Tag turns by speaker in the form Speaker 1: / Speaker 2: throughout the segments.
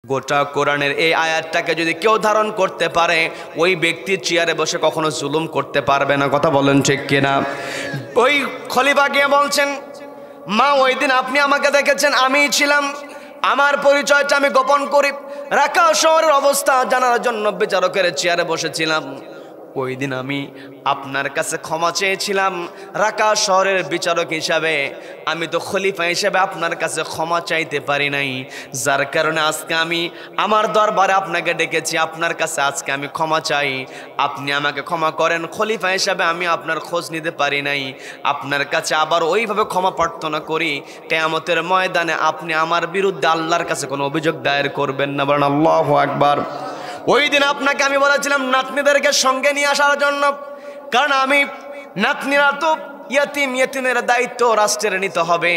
Speaker 1: গোটা কোরআনের এই আয়াতটাকে যদি কেউ ধারণ করতে পারে, ওই ব্যক্তি চেয়ারে বসে কখনো জুলুম করতে পারবে না। কথা বলেন ঠিক কিনা? ওই খলিফা গিয়ে বলছেন, মা ওই দিন আপনি আমাকে দেখেছেন, আমিই ছিলাম, আমার পরিচয়টা আমি গোপন করি। রাকা শহরের অবস্থা জানার জন্য বিচারকের চেয়ারে বসেছিলাম। ওই দিন আমি আপনার কাছে ক্ষমা চেয়েছিলাম রাকা শহরের বিচারক হিসাবে। আমি তো খলিফা হিসেবে আপনার কাছে ক্ষমা চাইতে পারি নাই, যার কারণে আজকে আমি আমার দরবারে আপনাকে ডেকেছি। আপনার কাছে আজকে আমি ক্ষমা চাই, আপনি আমাকে ক্ষমা করেন। খলিফা হিসাবে আমি আপনার খোঁজ নিতে পারি নাই, আপনার কাছে আবার ওইভাবে ক্ষমা প্রার্থনা করি। কিয়ামতের ময়দানে আপনি আমার বিরুদ্ধে আল্লাহর কাছে কোনো অভিযোগ দায়ের করবেন না। বলেন আল্লাহু আকবার। ওই দিন আপনাকে আমি বলেছিলাম নাতনিদেরকে সঙ্গে নিয়ে আসার জন্য, কারণ আমি নাতনিরা তো ইয়াতিম, ইয়াতিমের দায়িত্ব রাষ্ট্রের নিতে হবে,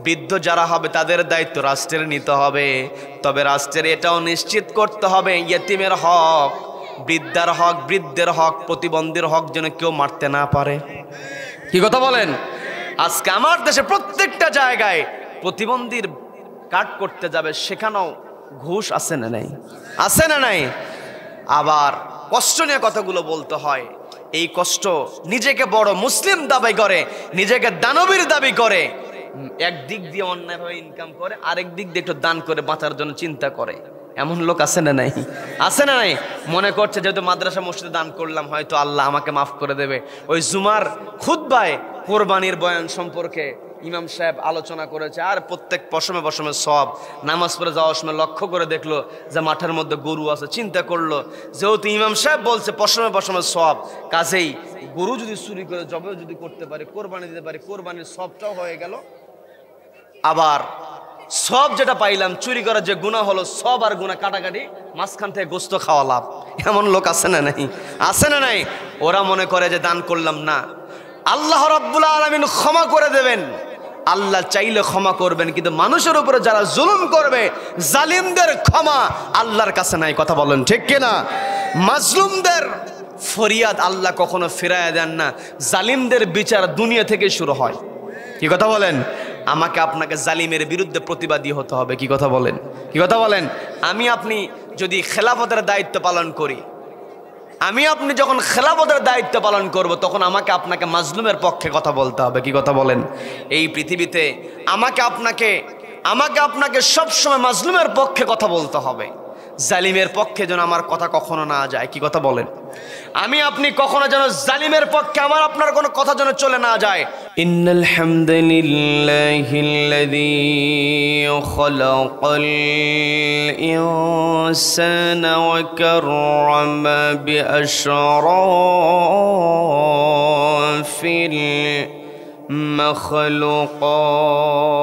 Speaker 1: বৃদ্ধ যারা হবে তাদের দায়িত্ব রাষ্ট্রের নিতে হবে। তবে রাষ্ট্রের এটাও নিশ্চিত করতে হবে ইয়াতিমের হক, বৃদ্ধার হক, বৃদ্ধের হক, প্রতিবন্ধীর হক যেন কেউ মারতে না পারে। কি কথা বলেন? আজকে আমার দেশে প্রত্যেকটা জায়গায় প্রতিবন্ধীর কাট করতে যাবে, সেখানেও ঘুষ আছে না নাই? আছে না নাই? আবার কষ্ট নিয়ে কথাগুলো বলতে হয়। এই কষ্ট নিজেকে বড় মুসলিম দাবি করে, নিজেকে দানবীর দাবি করে, একদিক দিয়ে অন্যায়ভাবে ইনকাম করে, আরেক দিক দিয়ে একটু দান করে বাঁচার জন্য চিন্তা করে। এমন লোক আছে না নাই? আছে না নাই? মনে করছে যেহেতু মাদ্রাসা মসজিদে দান করলাম হয়তো আল্লাহ আমাকে মাফ করে দেবে। ওই জুমার খুতবায় কোরবানির বয়ান সম্পর্কে ইমাম সাহেব আলোচনা করেছে, আর প্রত্যেক পশমে পশমে সব। নামাজ পড়ে যাওয়ার সময় লক্ষ্য করে দেখলো যে মাঠের মধ্যে গরু আছে, চিন্তা করলো যেহেতু ইমাম সাহেব বলছে পশমে পশমে সব, কাজেই গরু যদি চুরি করে জবেও যদি করতে পারে, কোরবানি দিতে পারে, কোরবানির সবটাও হয়ে গেল। আবার সব যেটা পাইলাম, চুরি করার যে গুনাহ হলো, সব আর গুনাহ কাটাকাটি, মাঝখান থেকে গোস্ত খাওয়া লাভ। এমন লোক আছে না নাই? আছে না নাই? ওরা মনে করে যে দান করলাম না, আল্লাহ রাব্বুল আলামিন ক্ষমা করে দেবেন। আল্লাহ চাইলে ক্ষমা করবেন, কিন্তু মানুষের উপরে যারা জুলুম করবে, জালিমদের ক্ষমা আল্লাহর কাছে নাই। কথা বলেন ঠিক কিনা? মাজলুমদের ফরিয়াদ আল্লাহ কখনো ফিরাইয়া দেন না, জালিমদের বিচার দুনিয়া থেকে শুরু হয়। কি কথা বলেন? আমাকে আপনাকে জালিমের বিরুদ্ধে প্রতিবাদী হতে হবে। কি কথা বলেন? কি কথা বলেন? আমি আপনি যদি খেলাফতের দায়িত্ব পালন করি, আমি আপনি যখন খেলাফতের দায়িত্ব পালন করব, তখন আমাকে আপনাকে মাজলুমের পক্ষে কথা বলতে হবে। কি কথা বলেন? এই পৃথিবীতে আমাকে আপনাকে সবসময় মাজলুমের পক্ষে কথা বলতে হবে, জালিমের পক্ষে যেন আমার কথা কখনো না যায়। কি কথা বলেন? আমি আপনি কখনো যেন জালিমের পক্ষে আমার আপনার কোনো কথা যেন চলে না যায়। ইন্নাল হামদুলিল্লাহিল্লাযী খালাকাল ইনসানা ওয়া কাররামা বিআশরাফিল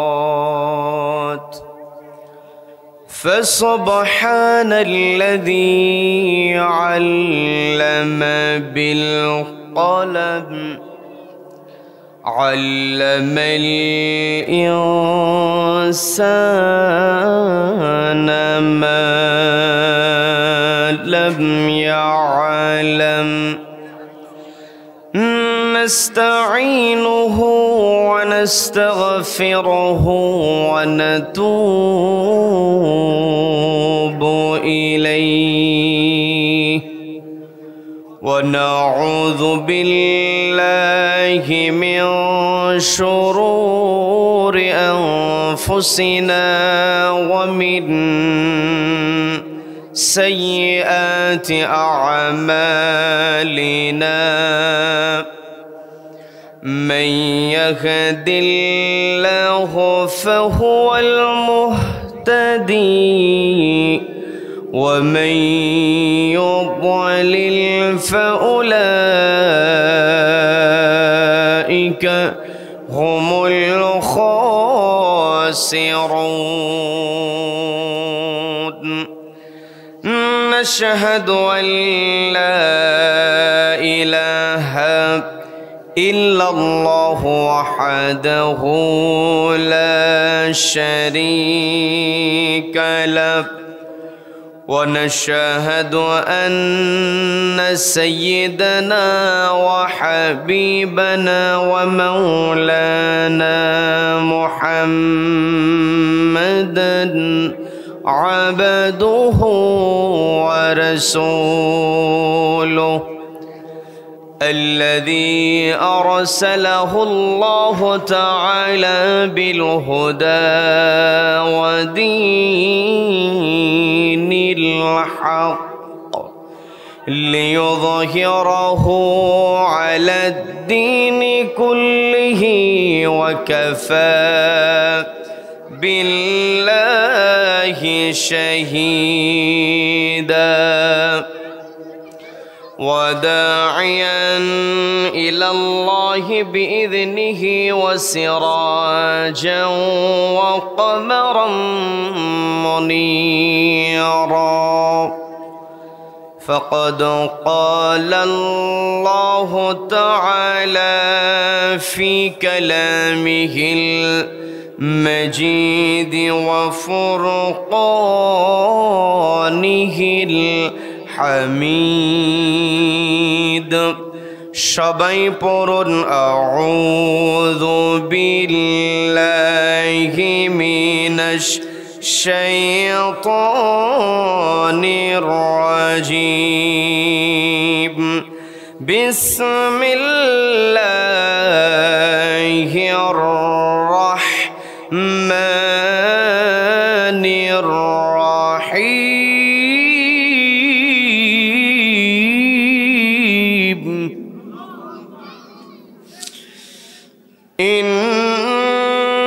Speaker 1: মাখলুকাত فسبحان الذي علم بالقلم علم الإنسان ما لم يعلم نستعينه ونستغفره ونتوب إليه ونعوذ بالله من شرور أنفسنا ومن سيئات أعمالنا من يهد الله فهو المهتدي ومن يضلل فأولئك هم الخاسرون نشهد أن لا إله إلا الله وحده لا شريك له ونشهد أن سيدنا وحبيبنا ومولانا محمدا عبده ورسوله الذي أرسله الله تعالى بالهدى ودين الحق ليظهره على الدين كله وكفى بالله شهيدا وداعيا إلى الله بإذنه وسراجا وقمرا منيرا فقد قال الله تعالى في كلامه المجيد وفرقانه الحميد সবাই পড়ুন আউযু বিল্লাহি মিনাশ শাইতানির রাজীম বিসমিল্লাহির রাহমানির রাহিম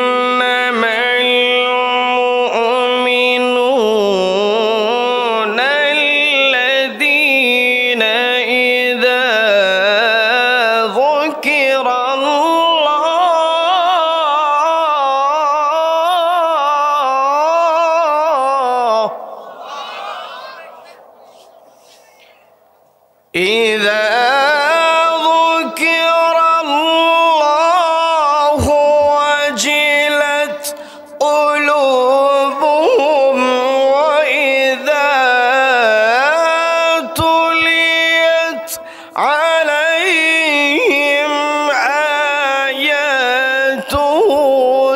Speaker 1: إنما المؤمنون الذين إذا ذكر الله إذا ذكر الله وجلت قلوبهم وإذا تليت عليهم آياته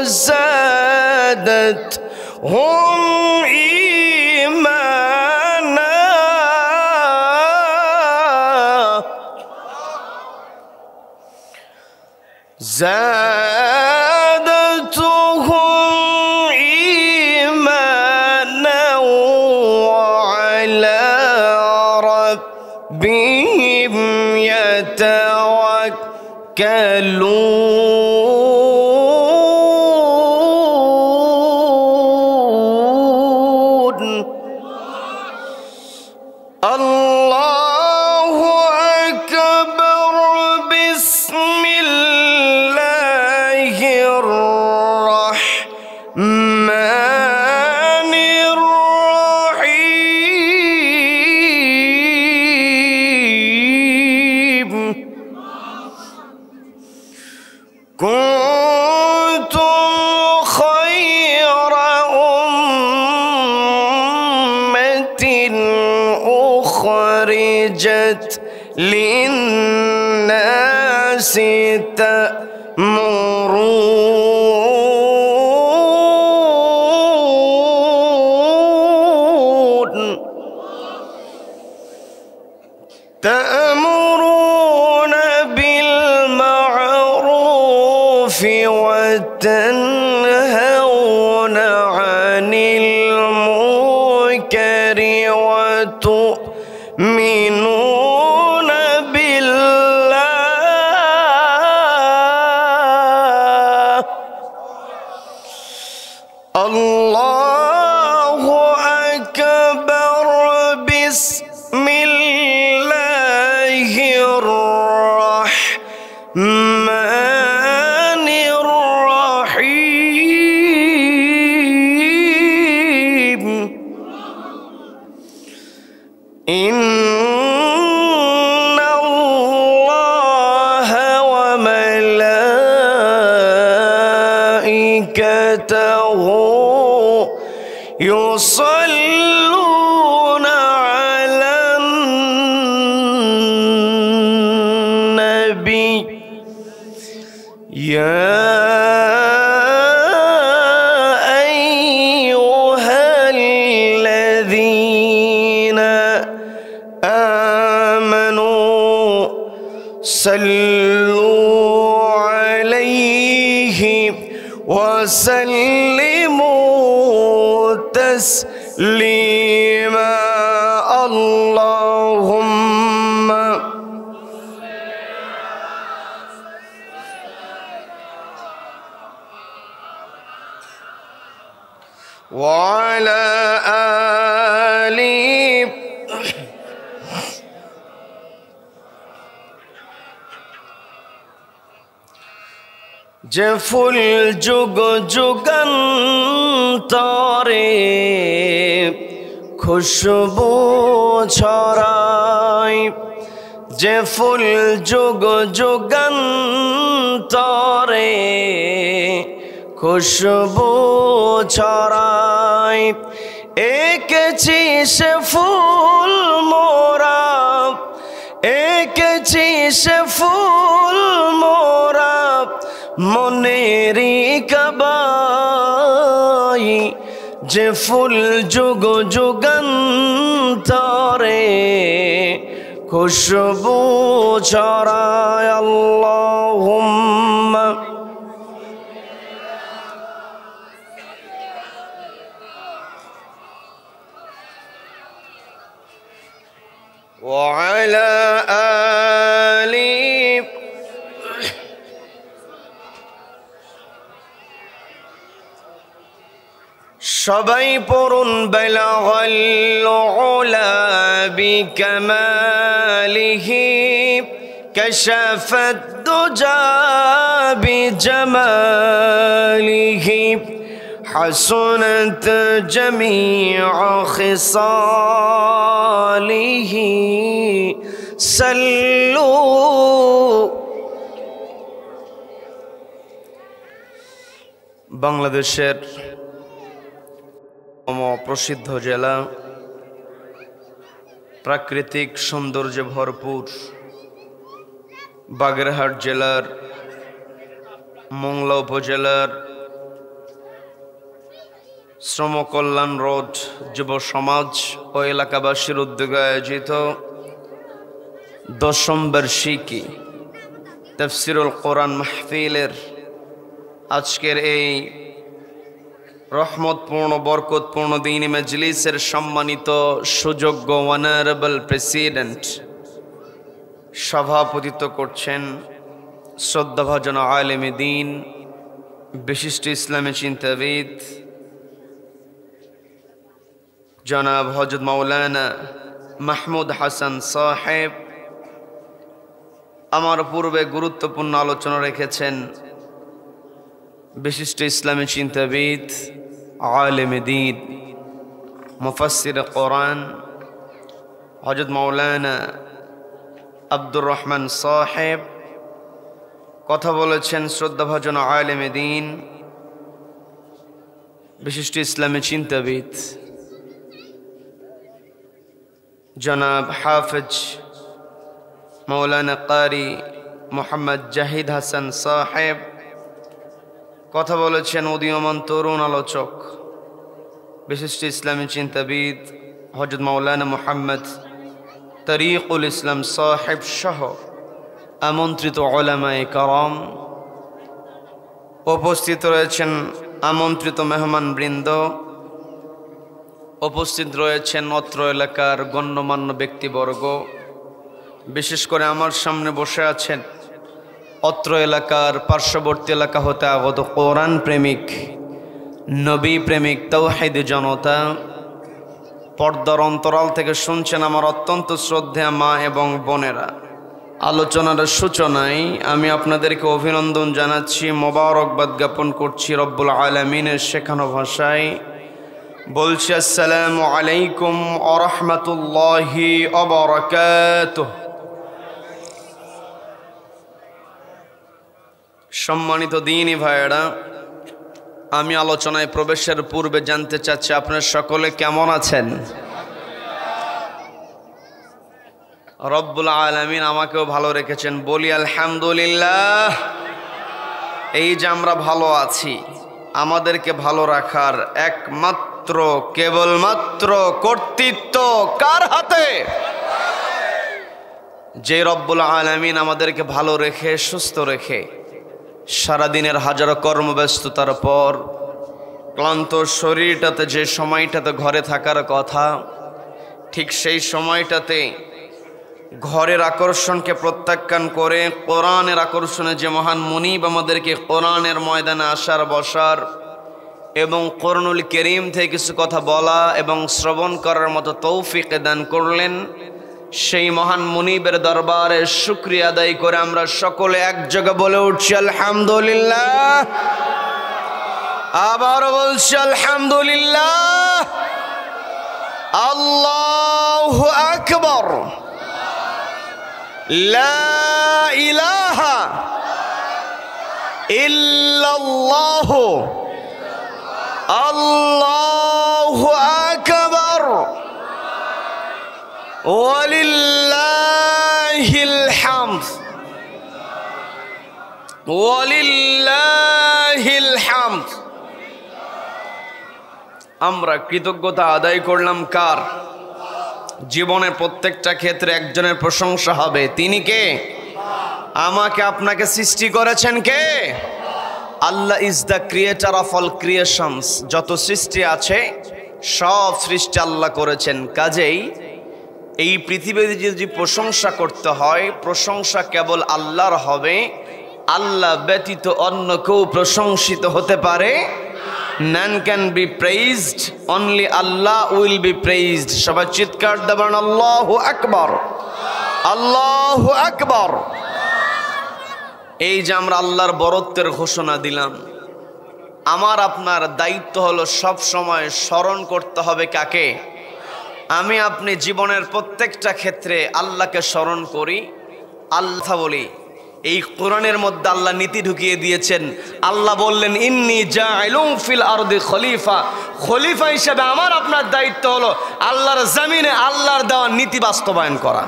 Speaker 1: زادتهم إيمانا زادتهم إيمانا وعلى ربهم يتوكلون الله أكبر بسم الله الرحمن الرحيم كنتم خير أمة أخرجت للناس تأمرون بالمعروف وتنهون عن المنكر وتؤمنون بالله الله أكبر بسم الله الرحمن الرحيم إن الله وملائكته يصلون على النبي يا أيها সাল্লু আলাইহি ওয়া সাল্লিমু তাসলিমা আল্লাহুম্মা ওয়া আলা আলি যে ফুল যুগ যুগান্তরে খুশবু ছড়ায়, যে ফুল যুগ যুগান্তরে খুশবু ছড়ায়, এঁকেছি সে ফুল মোরা, এঁকেছি সে ফুল মোরা মনেরি কাবাই, যে ফুল যুগ যুগান্তরে খুশবু ছড়ায়। আল্লাহুম্মা ওয়া আলা আলি সবাই পড়ুন বালাগাল উলা বিকামালিহি কাশাফাত দুজা বিজামালিহি হাসুনাত জামিউ খিসালিহি সাল্লু। বাংলাদেশের প্রসিদ্ধ জেলা, প্রাকৃতিক সৌন্দর্যে ভরপুর বাগেরহাট জেলার মংলা উপজেলার শ্রম কল্যাণ রোড যুব সমাজ ও এলাকাবাসীর উদ্যোগে আয়োজিত দশম বার্ষিকী তাফসীরুল কোরআন মাহফিলের আজকের এই রহমতপূর্ণ বরকতপূর্ণ দ্বীনি মজলিসের সম্মানিত সুযোগ্য অনারেবল প্রেসিডেন্ট সভাপতিত্ব করছেন শ্রদ্ধাভাজন আলেমে দ্বীন, বিশিষ্ট ইসলামী চিন্তাবিদ জনাব হযরত মাওলানা মাহমুদ হাসান সাহেব। আমার পূর্বে গুরুত্বপূর্ণ আলোচনা রেখেছেন বিশিষ্ট ইসলামী চিন্তাবিদ আলেমে দ্বীন মুফাসসির কোরআন হযরত মাওলানা আব্দুর রহমান সাহেব। কথা বলেছেন শ্রদ্ধাভাজন আলেমে দ্বীন বিশিষ্ট ইসলামী চিন্তাবিদ জনাব হাফেজ মাওলানা কারি মোহাম্মদ জাহিদ হাসান সাহেব। কথা বলেছেন উদীয়মান তরুণ আলোচক বিশিষ্ট ইসলামী চিন্তাবিদ হযরত মাওলানা মুহাম্মদ তরিকুল ইসলাম সাহেব সহ আমন্ত্রিত উলামায়ে কেরাম। উপস্থিত রয়েছেন আমন্ত্রিত মেহমান বৃন্দ, উপস্থিত রয়েছেন অত্র এলাকার গণ্যমান্য ব্যক্তিবর্গ, বিশেষ করে আমার সামনে বসে আছেন অত্র এলাকার পার্শ্ববর্তী এলাকা হতে আগত কোরআন প্রেমিক, নবী প্রেমিক, তাওহীদ জনতা। পর্দার অন্তরাল থেকে শুনছেন আমার অত্যন্ত শ্রদ্ধেয় মা এবং বোনেরা। আলোচনার সূচনায় আমি আপনাদেরকে অভিনন্দন জানাচ্ছি, মোবারকবাদ জ্ঞাপন করছি রব্বুল আলামিনের শেখানো ভাষায়। বলছি আসসালামু আলাইকুম ওয়া রাহমাতুল্লাহি ওয়া বারাকাতুহু। সম্মানিত দ্বীনি ভাইয়েরা, আমি আলোচনায় প্রবেশের পূর্বে জানতে চাচ্ছি আপনারা সকলে কেমন আছেন? রব্বুল আলামিন আমাকেও ভালো রেখেছেন, বলি আলহামদুলিল্লাহ। এই যে আমরা ভালো আছি, আমাদেরকে ভালো রাখার একমাত্র কেবলমাত্র কর্তৃত্ব কার হাতে? যে রব্বুল আলামিন আমাদেরকে ভালো রেখে সুস্থ রেখে সারাদিনের হাজারো কর্মব্যস্ততার পর ক্লান্ত শরীরটাতে যে সময়টাতে ঘরে থাকার কথা, ঠিক সেই সময়টাতে ঘরের আকর্ষণকে প্রত্যাখ্যান করে কোরআনের আকর্ষণে যে মহান মুনিব আমাদেরকে কোরআনের ময়দানে আসার বসার এবং কোরআনুল কারীম থেকে কিছু কথা বলা এবং শ্রবণ করার মতো তৌফিক দান করলেন, সেই মহান মুনিবের দরবারে শুকরিয়া আদায় করে আমরা সকলে এক জায়গায় বলে উঠছি আলহামদুলিল্লাহ। আবার বলছি আলহামদুলিল্লাহ। আল্লাহু আকবার। লা ইলাহা ইল্লাল্লাহ। আল্লাহু আকবার। ওয়ালিল্লাহিল হামদ। ওয়ালিল্লাহিল হামদ। আমরা কৃতজ্ঞতা আদায় করলাম কার? জীবনের প্রত্যেকটা ক্ষেত্রে একজনের প্রশংসা হবে, তিনি কে? আমাকে আপনাকে সৃষ্টি করেছেন কে? Allah is the creator of all creations. যত সৃষ্টি আছে সব সৃষ্টি আল্লাহ করেছেন। কাজেই এই পৃথিবীতে যদি প্রশংসা করতে হয়, প্রশংসা কেবল আল্লাহর হবে। আল্লাহ ব্যতীত অন্য কেউ প্রশংসিত হতে পারে? None can be praised, only Allah will be praised. সবাই চিৎকার দেবেন আল্লাহু আকবার, আল্লাহু আকবার। এই যে আমরা আল্লাহর বরত্বের ঘোষণা দিলাম, আমার আপনার দায়িত্ব হলো সব সময় স্মরণ করতে হবে কাকে? আমি আপনি জীবনের প্রত্যেকটা ক্ষেত্রে আল্লাহকে স্মরণ করি, আল্লাহ বলি। এই কোরআনের মধ্যে আল্লাহ নীতি ঢুকিয়ে দিয়েছেন। আল্লাহ বললেন ইন্নী জাইলুম ফিল আরদি খলিফা। খলিফা হিসেবে আমার আপনার দায়িত্ব হলো আল্লাহর জমিনে আল্লাহর দেওয়া নীতি বাস্তবায়ন করা।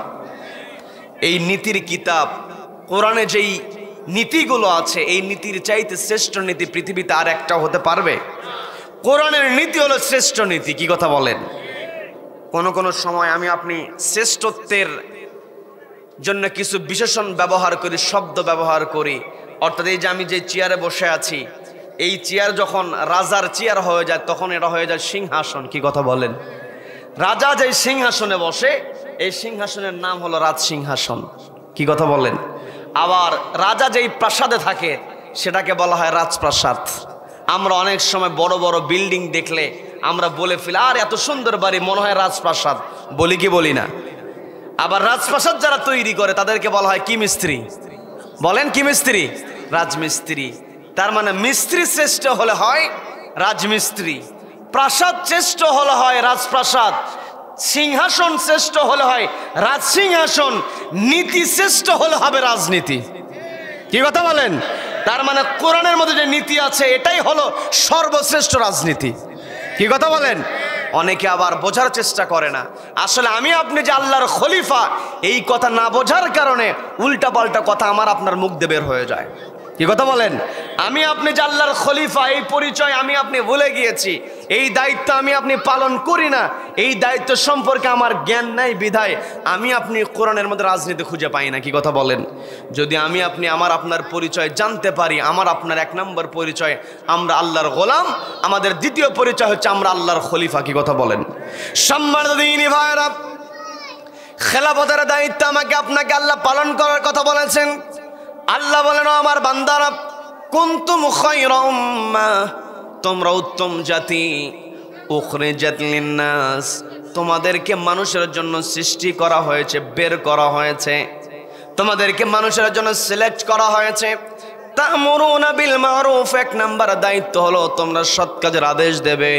Speaker 1: এই নীতির কিতাব কোরআনে যেই নীতিগুলো আছে, এই নীতির চাইতে শ্রেষ্ঠ নীতি পৃথিবীতে আর একটা হতে পারবে? কোরআনের নীতি হলো শ্রেষ্ঠ নীতি। কি কথা বলেন? কোন সময় আমি আপনি শ্রেষ্ঠত্বের জন্য কিছু বিশেষণ ব্যবহার করি, শব্দ ব্যবহার করি। অর্থাৎ এই যে আমি যে চেয়ারে বসে আছি, এই চেয়ার যখন রাজার চেয়ার হয়ে যায় তখন এটা হয়ে যায় সিংহাসন। কি কথা বলেন? রাজা যে সিংহাসনে বসে, এই সিংহাসনের নাম হলো রাজসিংহাসন। কি কথা বলেন? আবার রাজা যেই প্রাসাদে থাকে সেটাকে বলা হয় রাজপ্রাসাদ। আমরা অনেক সময় বড় বড় বিল্ডিং দেখলে আমরা বলে ফেলি আর এত সুন্দর বাড়ি, মনে হয় রাজপ্রাসাদ। বলি কি বলি না? আবার রাজপ্রাসাদ যারা তৈরি করে তাদেরকে বলা হয় কি মিস্ত্রি? বলেন কি মিস্ত্রি? রাজমিস্ত্রি। তার মানে মিস্ত্রি শ্রেষ্ঠ হলে হয় রাজমিস্ত্রি, প্রাসাদ শ্রেষ্ঠ হলে হয় রাজপ্রাসাদ, সিংহাসন শ্রেষ্ঠ হলে হয় রাজসিংহাসন, নীতি শ্রেষ্ঠ হলে হবে রাজনীতি। কি কথা বলেন? তার মানে কোরআনের মধ্যে যে নীতি আছে এটাই হলো সর্বশ্রেষ্ঠ রাজনীতি। কি কথা বলেন? অনেকে আবার বোঝার চেষ্টা করে না। আসলে আমি আপনি যে আল্লাহর খলিফা, এই কথা না বোঝার কারণে উল্টা পাল্টা কথা আমার আপনার মুখ দিয়ে বের হয়ে যায়। কি কথা বলেন? আমি আপনি যে আল্লাহর খলিফা, এই পরিচয় আমি আপনি ভুলে গিয়েছি। এই দায়িত্ব আমি আপনি পালন করি না। এই দায়িত্ব সম্পর্কে আমার জ্ঞান নাই বিধায় আমি আপনি কোরআনের মধ্যে রাজনীতি খুঁজে পাই না। কি কথা বলেন? যদি আমি আপনি আমার আপনার পরিচয় জানতে পারি, আমার আপনার এক নম্বর পরিচয় আমরা আল্লাহর গোলাম, আমাদের দ্বিতীয় পরিচয় হচ্ছে আমরা আল্লাহর খলিফা। কি কথা বলেন? সম্মানিত দিনী ভাইরা, খেলাফতের দায়িত্ব আমাকে আপনাকে আল্লাহ পালন করার কথা বলেছেন। আল্লাহ বলেন, আমার বান্দারা কুনতুম খায়রা উম্মাহ, তোমরা উত্তম জাতি, উখরিজাত লিন্নাস, তোমাদেরকে মানুষের জন্য সৃষ্টি করা হয়েছে, বের করা হয়েছে, তোমাদেরকে মানুষের জন্য সিলেক্ট করা হয়েছে। তা'মুরুনা বিল মারুফ, এক নাম্বার দায়িত্ব হলো তোমরা সৎ কাজের আদেশ দেবে।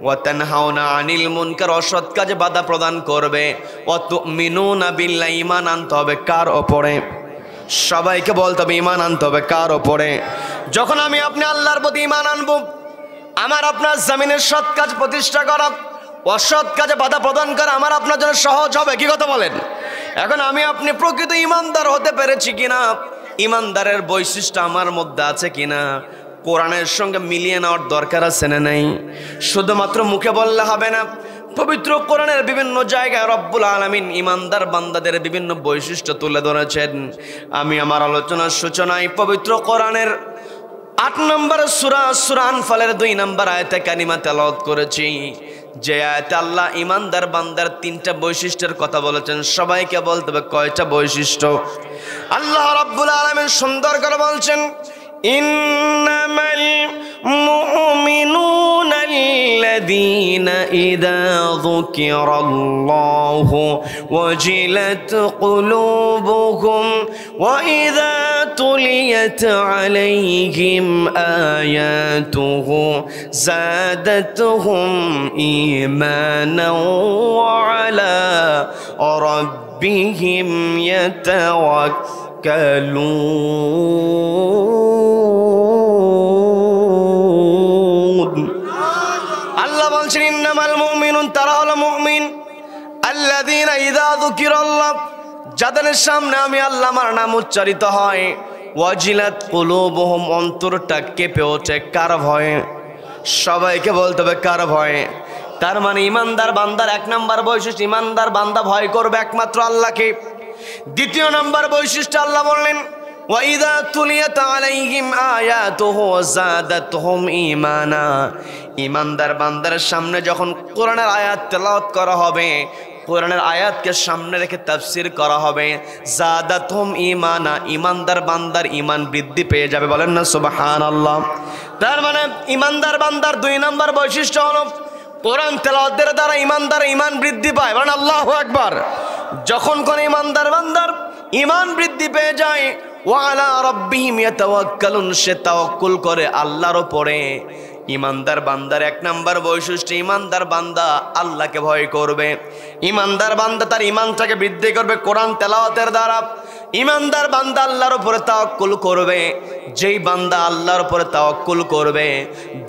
Speaker 1: ওয়া তানহাউনা আনিল মুনকার, অসৎ কাজে বাধা প্রদান করবে। ওয়া তু'মিনুনা বিল্লাহি, ঈমান আনতে হবে কার ওপরে? সবাইকে বলতে হবে ঈমান আনতে হবে কার ওপরে? যখন আমি আপনি আল্লাহর প্রতি ঈমান আনবো, আমার আপনার জমিনের সৎ কাজ প্রতিষ্ঠা করা, অসৎ কাজে বাধা প্রদান করা আমার আপনার জন্য সহজ হবে। কি কথা বলেন? এখন আমি আপনি প্রকৃত ঈমানদার হতে পেরেছি কিনা, ঈমানদারের বৈশিষ্ট্য আমার মধ্যে আছে কিনা, কোরআনের সঙ্গে মিলিয়ে নেওয়ার দরকার আছে না নাই? শুধুমাত্র মুখে বললে হবে না, পবিত্র কোরআনের বিভিন্ন জায়গায় রব্বুল আলামিন ঈমানদার বান্দাদের বিভিন্ন বৈশিষ্ট্য তুলে ধরেছেন। আমি আমার আলোচনার সূচনায় পবিত্র কোরআনের 8 নম্বর সূরা সূরা আনফালের 2 নম্বর আয়াতে কারিমা তেলাওয়াত করেছি, যে আয়াতে আল্লাহ ঈমানদার বান্দার 3টা বৈশিষ্ট্যের কথা বলেছেন। সবাইকে বলতে হবে কয়টা বৈশিষ্ট্য। আল্লাহ রাব্বুল আলামিন সুন্দর করে বলছেন, ইন্নামাল মুমিনুনা আল্লাযীনা ইযা যুকিরাল্লাহু ওয়াজিলাত কুলুবুহুম ওয়া ইযা তুলিয়াত আলাইহিম আয়াতুহু যাদাতুহুম ঈমানাও ওয়া আলা রাব্বিহিম ইয়াতাওয়াক্কালুন। আল্লাহ বলছেন ইন্নামাল মুমিনুন, তারা হলো মুমিন, আল্লাযীনা ইযা যুকিরাল্লাহ, যাদের সামনে আমি আল্লাহ আমার নাম উচ্চারিত হয়, ওয়াজিলাত কুলুবুহুম, অন্তরটা কেঁপে ওঠে। কার ভয়ে? সবাইকে বলতে হবে কার ভয়ে। তার মানে ঈমানদার বান্দার 1 নম্বর বৈশিষ্ট্য, ঈমানদার বান্দা ভয় করবে একমাত্র আল্লাহকে। 2 নম্বর বৈশিষ্ট্য আল্লাহ বললেন, ওয়া ইযা তুলিয়াত আলাইহিম আয়াতুহু যাদাতুহুম ঈমানা, ঈমানদার বান্দার সামনে যখন কোরআনের আয়াত তেলাওয়াত করা হবে, কোরআনের আয়াতকে সামনে রেখে তাফসীর করা হবে, যাদাতুহুম ঈমানা, ঈমানদার বান্দার ঈমান বৃদ্ধি পেয়ে যাবে। বলেন না সুবহানাল্লাহ। তার মানে ঈমানদার বান্দার 2 নম্বর বৈশিষ্ট্য হলো কোরআন তেলাওয়াতের দ্বারা ঈমানদার ঈমান বৃদ্ধি পায়। বলেন আল্লাহু আকবার। যখন কোন ঈমানদার বান্দার ঈমান বৃদ্ধি পেয়ে যায়, ওয়া আলা রাব্বিহিম ইয়াতাওয়াক্কালুন, সে তাওয়াক্কুল করে আল্লাহর উপরে। ঈমানদার বান্দার 1 নম্বর বৈশিষ্ট্য, ঈমানদার বান্দা আল্লাহকে ভয় করবে। ঈমানদার বান্দা তার ঈমানটাকে বৃদ্ধি করবে কোরআন তেলাওয়াতের দ্বারা। ঈমানদার বান্দা আল্লাহর উপরে তাওয়াক্কুল করবে। যেই বান্দা আল্লাহর উপরে তাওয়াক্কুল করবে,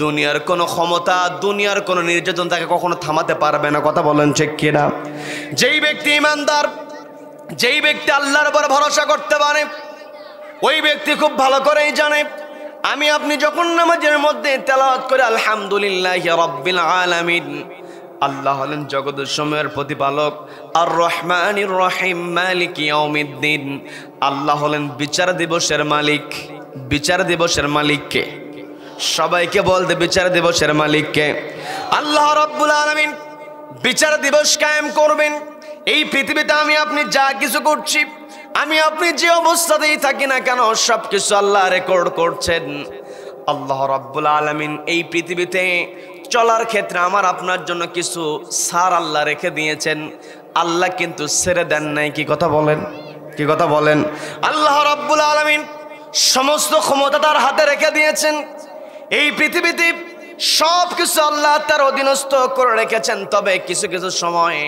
Speaker 1: দুনিয়ার কোনো ক্ষমতা, দুনিয়ার কোনো নির্যাতন তাকে কখনো থামাতে পারবে না। কথা বলেন ঠিক কিনা? যেই ব্যক্তি ঈমানদার, যেই ব্যক্তি আল্লাহর উপরে ভরসা করতে পারে, ওই ব্যক্তি খুব ভালো করেই জানে, আমি আপনি যখন নামাজের মধ্যে তেলাওয়াত করে আলহামদুলিল্লাহি রাব্বিল আলামিন, আল্লাহ হলেন জগতের সময়ের প্রতিপালক, আর রহমানির রহিম, মালিক ইয়াউমিদ্দিন, আল্লাহ হলেন বিচার দিবসের মালিক। বিচার দিবসের মালিককে সবাইকে বলতে, বিচার দিবসের মালিককে আল্লাহ রাব্বুল আলামিন বিচার দিবস কায়েম করবেন। এই পৃথিবীতে আমি আপনি যা কিছু করছি, আমি আপনি যে অবস্থাতেই থাকি না কেন, সব কিছু আল্লাহ রেকর্ড করছেন। আল্লাহ রাব্বুল আলামিন এই পৃথিবীতে চলার ক্ষেত্রে আমার আপনার জন্য কিছু সার আল্লাহ রেখে দিয়েছেন। আল্লাহ কিন্তু ছেড়ে দেন নাই। কি কথা বলেন? কি কথা বলেন? আল্লাহ রাব্বুল আলামিন সমস্ত ক্ষমতা তার হাতে রেখে দিয়েছেন। এই পৃথিবীতে সব কিছু আল্লাহ তার অধীনস্থ করে রেখেছেন। তবে কিছু কিছু সময়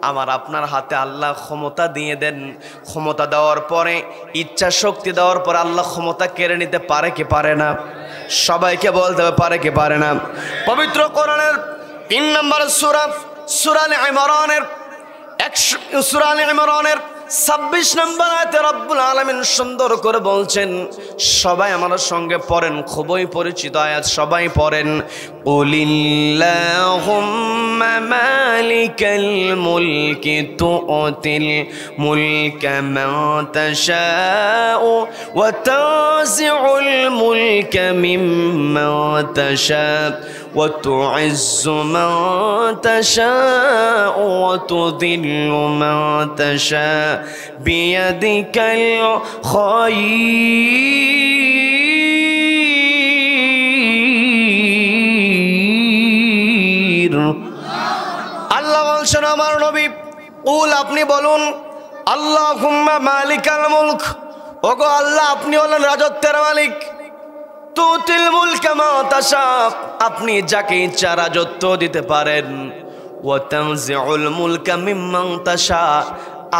Speaker 1: আমার আপনার হাতে আল্লাহ ক্ষমতা দিয়ে দেন। ক্ষমতা দেওয়ার পরে, ইচ্ছা শক্তি দেওয়ার পরে আল্লাহ ক্ষমতা কেড়ে নিতে পারে কি পারে না? সবাইকে বলতে হবে পারে কি পারে না? পবিত্র কোরআনের 3 নম্বর সূরা, সূরা আলে ইমরানের 26 নম্বর আয়াতে রব্বুল আলামিন সুন্দর করে বলছেন, সবাই আমার সঙ্গে পড়েন, খুবই পরিচিত আয়াত, সবাই পড়েন। কুলিল্লাহুম্মা মালিকাল মুলকি তুতিল মুলকা মান তাশাউ ওয়া তানজিউল মুলকা মিম্মান তাশাউ ওয়া তুইজ্জু মান তাশাউ ওয়া তুযিল্লু মান তাশাউ বিয়াদিকাল খায়র। আল্লাহ বলছেন আমার নবী, কুল, আপনি বলুন, আল্লাহুম্মা মালিকাল মুলক, ওগো আল্লাহ আপনি হলেন রাজত্বের মালিক। তুতিল মুলকা মা তাশা, আপনি যাকে ইচ্ছা রাজত্ব দিতে পারেন। ওয়া তানজিউল মুলকা মিম্মান তাশা,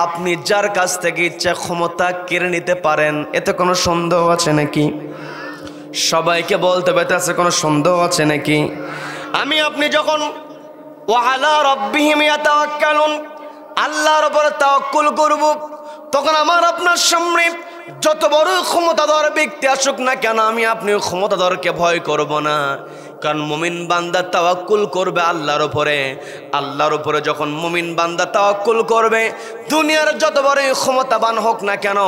Speaker 1: আপনি যার কাছ থেকে ইচ্ছা ক্ষমতা কেড়ে নিতে পারেন। এতে কোনো সন্দেহ আছে নাকি? সবাইকে বলতে হবে, আছে কোনো সন্দেহ আছে নাকি? আমি আপনি যখন ওয়া আলা রাব্বিহিম ইয়াতাওয়াক্কালুন, আল্লাহর উপরে তাওয়াক্কুল করব, তখন আমার আপনার সামনে যত বড় ক্ষমতাধর ব্যক্তি আসুক না কেন, আমি আপনি ক্ষমতাধরকে ভয় করব না। কারণ মুমিন বান্দা তাওয়াক্কুল করবে আল্লাহর উপরে। আল্লাহর উপরে যখন মুমিন বান্দা তাওয়াক্কুল করবে, দুনিয়ার যত বড় ক্ষমতাবান হোক না কেন,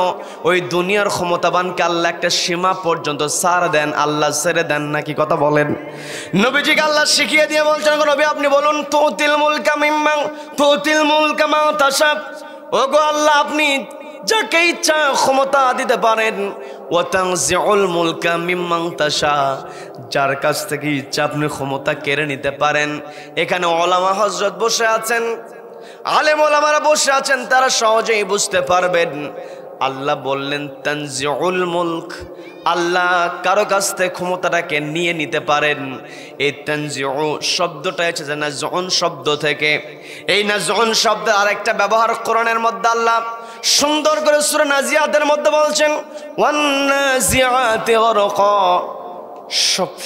Speaker 1: ওই দুনিয়ার ক্ষমতাবানকে আল্লাহ একটা সীমা পর্যন্ত ছাড় দেন, আল্লাহ ছেড়ে দেন না। কি কথা বলেন? নবীজিকে আল্লাহ শিখিয়ে দিয়ে বলছেন, নবী আপনি বলুন, তুতিল মুলকা মা তাশা। ওগো আল্লাহ, আপনি যাকে ইচ্ছা ক্ষমতা দিতে পারেন। ওয়া তানজিউল মুলকা মিম্মান তাশা, যার কাছ থেকে ইচ্ছা আপনি ক্ষমতা কেড়ে নিতে পারেন। এখানে ওলামা হযরত বসে আছেন, আলেম ওলামারা বসে আছেন, তারা সহজেই বুঝতে পারবেন। আল্লাহ বললেন তানজিউল মুলক, আল্লাহ কারো কাছ থেকে ক্ষমতাটাকে নিয়ে নিতে পারেন। এই তানজিউ শব্দটা এসেছে নাজউন শব্দ থেকে। এই নাজউন শব্দের আরেকটা ব্যবহার কোরআনের মধ্যে আল্লাহ সুন্দর করে সূরা নাজিয়াতের মধ্যে বলছেন, ওয়ান নাজিআতি গরকা,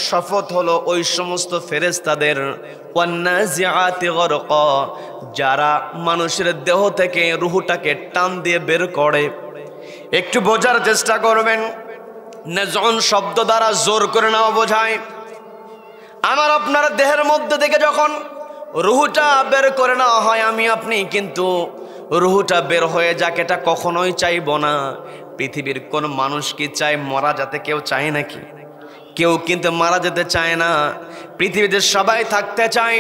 Speaker 1: শপথ হলো ওই সমস্ত ফেরেশতাদের, ওয়ান নাজিআতি গরকা, যারা মানুষের দেহ থেকে রূহটাকে টান দিয়ে বের করে। একটু বোঝার চেষ্টা করবেন, নাজউন শব্দ দ্বারা জোর করে নেওয়া বোঝায়। আমার আপনার দেহের মধ্যে থেকে যখন রূহটা বের করে নেওয়া হয়, আমি আপনি কিন্তু রূহটা বের হয়ে যাক এটা কখনোই চাইব না। পৃথিবীর কোন মানুষ কি চায় মারা যেতে? কেউ চায় নাকি? কেউ কিন্তু মারা যেতে চায় না। পৃথিবীতে সবাই থাকতে চায়।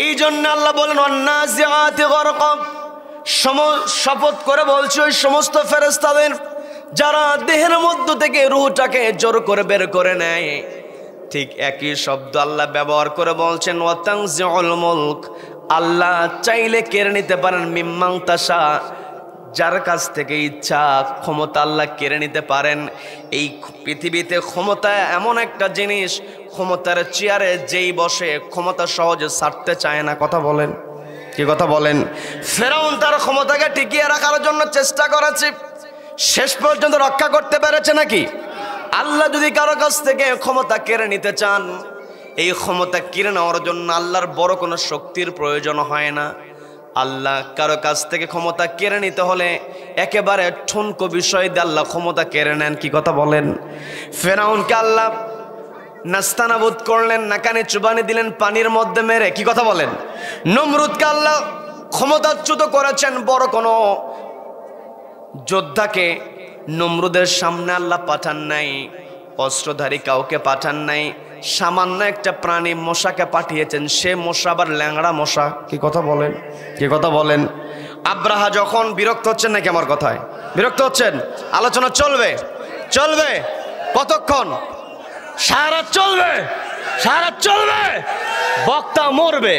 Speaker 1: এই জন্য আল্লাহ বলেন ওয়ান্নাজিআতি গরকা, শপথ করে বলছি ওই সমস্ত ফেরেশতাদের যারা দেহের মধ্য থেকে রূহটাকে জোর করে বের করে নেয়। ঠিক একই শব্দ আল্লাহ ব্যবহার করে বলছেন ওয়া তানজিউল মুলক, আল্লাহ চাইলে কেড়ে নিতে পারেন মিম্মান তাশা, যার কাছ থেকে ইচ্ছা ক্ষমতা আল্লাহ কেড়ে নিতে পারেন। এই পৃথিবীতে ক্ষমতা এমন একটা জিনিস, ক্ষমতার চেয়ারে যেই বসে ক্ষমতা সহজে ছাড়তে চায় না। কথা বলেন, কি কথা বলেন? ফেরাউন তার ক্ষমতাকে টিকিয়ে রাখার জন্য চেষ্টা করেছে, শেষ পর্যন্ত রক্ষা করতে পেরেছে নাকি? আল্লাহ যদি কারো কাছ থেকে ক্ষমতা কেড়ে নিতে চান, এই ক্ষমতা কেড়ে নেওয়ার জন্য আল্লাহর বড় কোনো শক্তির প্রয়োজন হয় না। আল্লাহ কারো কাছ থেকে ক্ষমতা কেড়ে নিতে হলে একেবারে ঠুনকো বিষয় দিয়ে আল্লাহ ক্ষমতা কেড়ে নেন। কি কথা বলেন? ফেরাউনকে আল্লাহ নাস্তানাবুদ করলেন, নাকানে চুবানি দিলেন পানির মধ্যে মেরে। কি কথা বলেন? নমরুদকে আল্লাহ ক্ষমতাচ্যুত করেছেন, বড় কোনো যোদ্ধাকে নমরুদের সামনে আল্লাহ পাঠান নাই, অস্ত্রধারী কাউকে পাঠান নাই, সামান্য একটা প্রাণী মশাকে পাঠিয়েছেন। সে মশা আবার ল্যাংড়া মশা। কি কথা বলেন? কি কথা বলেন? আব্রাহা যখন বিরক্ত হচ্ছেন নাকি আমার কথায়? বিরক্ত হচ্ছেন? আলোচনা চলবে, চলবে কতক্ষণ? সারা রাত চলবে, সারা রাত চলবে। বক্তা মরবে,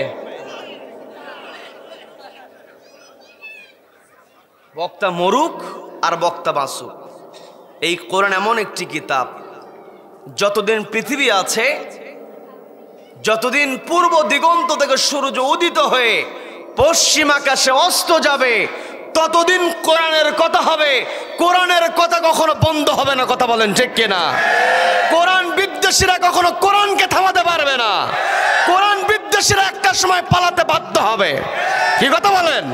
Speaker 1: বক্তা মরুক আর বক্তা বাঁচুক। এই কোরআন এমন একটি কিতাব, যতদিন পৃথিবী আছে, যতদিন পূর্ব দিগন্ত থেকে সূর্য উদিত হয়ে পশ্চিম আকাশে অস্ত যাবে, ততদিন কোরআনের কথা হবে। কোরআনের কথা কখনো বন্ধ হবে না। কথা বলেন ঠিক কিনা? কোরআন বিদ্বেষীরা কখনো কোরআনকে থামাতে পারবে না। কোরআন বিদ্বেষীরা একটা সময় পালাতে বাধ্য হবে। কি কথা বলেন?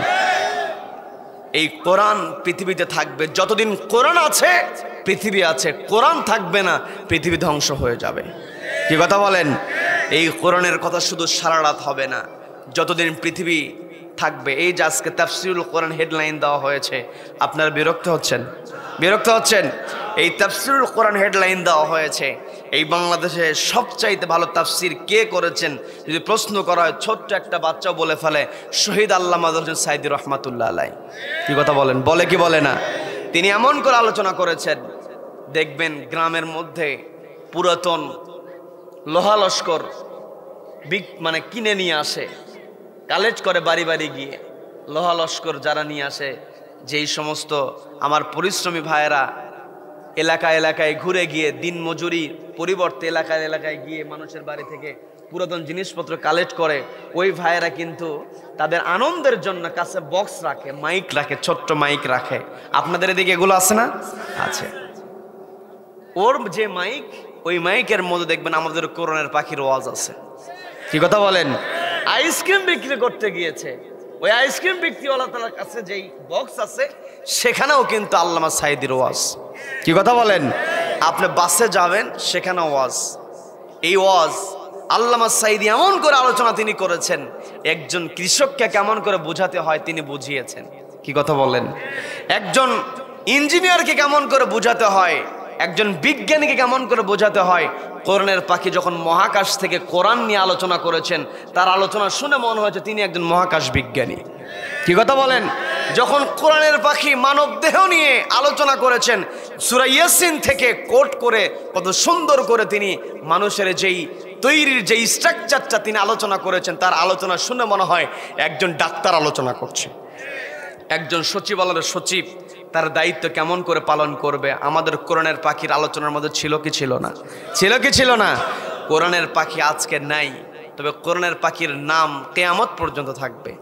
Speaker 1: এই কোরআন পৃথিবীতে থাকবে যতদিন কোরআন আছে, পৃথিবী আছে। কোরআন থাকবে না, পৃথিবী ধ্বংস হয়ে যাবে। কি কথা বলেন? এই কোরআনের কথা শুধু সারা রাত হবে না, যতদিন পৃথিবী থাকবে। এই যে আজকে তাফসিরুল কোরআন হেডলাইন দেওয়া হয়েছে, আপনারা বিরক্ত হচ্ছেন? বিরক্ত হচ্ছেন? এই তাফসিরুল কোরআন হেডলাইন দেওয়া হয়েছে। এই বাংলাদেশে সবচাইতে ভালো তাফসির কে করেছেন যদি প্রশ্ন করা হয়, ছোট্ট একটা বাচ্চাও বলে ফেলে শহীদ আল্লামা হোসেন সাইদী রহমাতুল্লাহ আলাইহি। কি কথা বলেন? বলে কি বলে না? তিনি এমন করে আলোচনা করেছেন, দেখবেন গ্রামের মধ্যে পুরাতন লোহা লস্কর মানে কিনে নিয়ে আসে, কালেক্ট করে বাড়ি বাড়ি গিয়ে লোহা লস্কর যারা নিয়ে আসে, যেই সমস্ত আমার পরিশ্রমী ভাইয়েরা এলাকায় এলাকায় ঘুরে গিয়ে দিন মজুরি পরিবর্তে এলাকায় এলাকায় গিয়ে মানুষের বাড়ি থেকে পুরাতন জিনিসপত্র কালেক্ট করে, ওই ভাইয়েরা কিন্তু তাদের আনন্দের জন্য কাছে বক্স রাখে, মাইক রাখে, ছোট্ট মাইক রাখে। আপনাদের এদিকে এগুলো আছে না? আছে। ওর যে মাইক, ওই মাইকের মধ্যে দেখবেন আমাদের কোরআনের পাখির ওয়াজ আছে। কি কথা বলেন? আইসক্রিম বিক্রি করতে গিয়েছে, ওই আইসক্রিম বিক্রিওয়ালা তার কাছে যেই বক্স আছে, সেখানেও কিন্তু আল্লামা সাইদীর ওয়াজ। কি কথা বলেন? আপনি বাসে যাবেন, সেখানে ওয়াজ। এই ওয়াজ আল্লামা সাঈদী এমন করে আলোচনা তিনি করেছেন, একজন কৃষককে কেমন করে বোঝাতে হয় তিনি বুঝিয়েছেন। কি কথা বলেন? একজন ইঞ্জিনিয়ারকে কেমন করে বোঝাতে হয়, একজন বিজ্ঞানীকে কেমন করে বোঝাতে হয়। কোরআনের পাখি যখন মহাকাশ থেকে কোরআন নিয়ে আলোচনা করেছেন, তার আলোচনা শুনে মনে হয়েছে তিনি একজন মহাকাশ বিজ্ঞানী। কি কথা বলেন? যখন কোরআনের পাখি মানব দেহ নিয়ে আলোচনা করেছেন, সূরা ইয়াসিন থেকে কোট করে কত সুন্দর করে তিনি মানুষের যেই তৈরির যেই স্ট্রাকচারটা তিনি আলোচনা করেছেন, তার আলোচনা শুনে মনে হয় একজন ডাক্তার আলোচনা করছে। একজন সচিবালয়ের সচিব তার দায়িত্ব কেমন করে পালন করবে, আমাদের কোরআনের পাখির আলোচনার মধ্যে ছিল কি ছিল না? ছিল কি ছিল না? কোরআনের পাখি আজকে নাই, তবে কোরআনের পাখির নাম কিয়ামত পর্যন্ত থাকবে।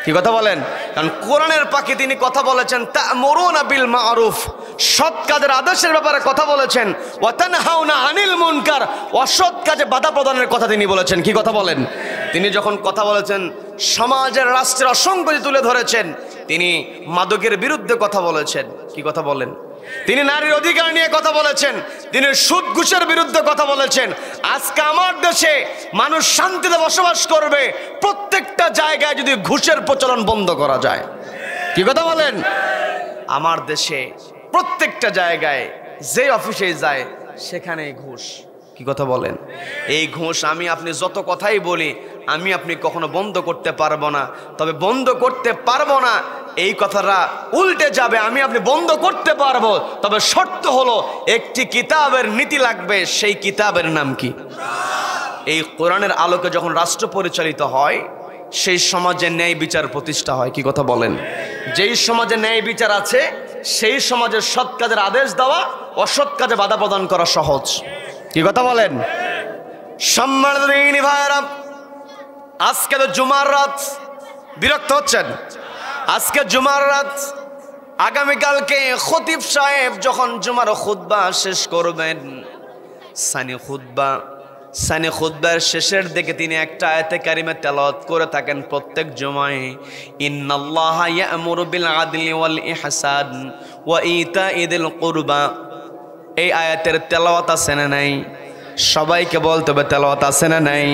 Speaker 1: কি কথা বলেন? কারণ কোরআনের পাখি তিনি কথা বলেছেন তা'মুরুনা বিল মা'রুফ, সৎ কাজের আদেশের ব্যাপারে কথা বলেছেন, ওয়া তানহাউনা আনিল মুনকার, অসৎ কাজে বাধা প্রদানের কথা তিনি বলেছেন। কি কথা বলেন? তিনি যখন কথা বলেছেন, সমাজের রাষ্ট্রের অসংখ্য তুলে ধরেছেন, তিনি মাদকের বিরুদ্ধে কথা বলেছেন। কি কথা বলেন? তিনি নারীর অধিকার নিয়ে কথা বলেছেন, তিনি সুদ ঘুষের বিরুদ্ধে কথা বলেছেন। আজকে আমার দেশে মানুষ শান্তিতে বসবাস করবে প্রত্যেকটা জায়গায় যদি ঘুষের প্রচলন বন্ধ করা যায়। কি কথা বলেন? আমার দেশে প্রত্যেকটা জায়গায় যে অফিসে যায় সেখানে ঘুষ। কি কথা বলেন? এই ঘুষ আমি আপনি যত কথাই বলি, আমি আপনি কখনো বন্ধ করতে পারবো না। তবে বন্ধ করতে পারবো না এই কথাটা উল্টে যাবে, আমি আপনি বন্ধ করতে পারবো, তবে শর্ত হলো একটি কিতাবের নীতি লাগবে। সেই কিতাবের নাম কি? এই কোরআনের আলোকে যখন রাষ্ট্র পরিচালিত হয়, সেই সমাজে ন্যায় বিচার প্রতিষ্ঠা হয়। কি কথা বলেন? যেই সমাজে ন্যায় বিচার আছে সেই সমাজের সৎ কাজের আদেশ দেওয়া, অসৎ কাজে বাধা প্রদান করা সহজ। কি কথা বলেন? সম্মানিত দিনী ভাইরা, আজকে তো জুমার রাত, বিরক্ত হচ্ছেন? আজকে জুমার রাত, আগামীকালকে খতিব সাহেব যখন জুমার খুতবা শেষ করবেন, সানি খুতবার শেষের দিকে তিনি একটা আয়াতে কারিমা তেলাওয়াত করে থাকেন প্রত্যেক জুমায়, ইন্নাল্লাহা ইয়া'মুরু বিল আদলি ওয়াল ইহসান ওয়া ইতাইযিল কুরবা। এই আয়াতের তেলাওয়াত আছে না নাই? সবাইকে বলতে হবে তেলাওয়াত আছে না নাই?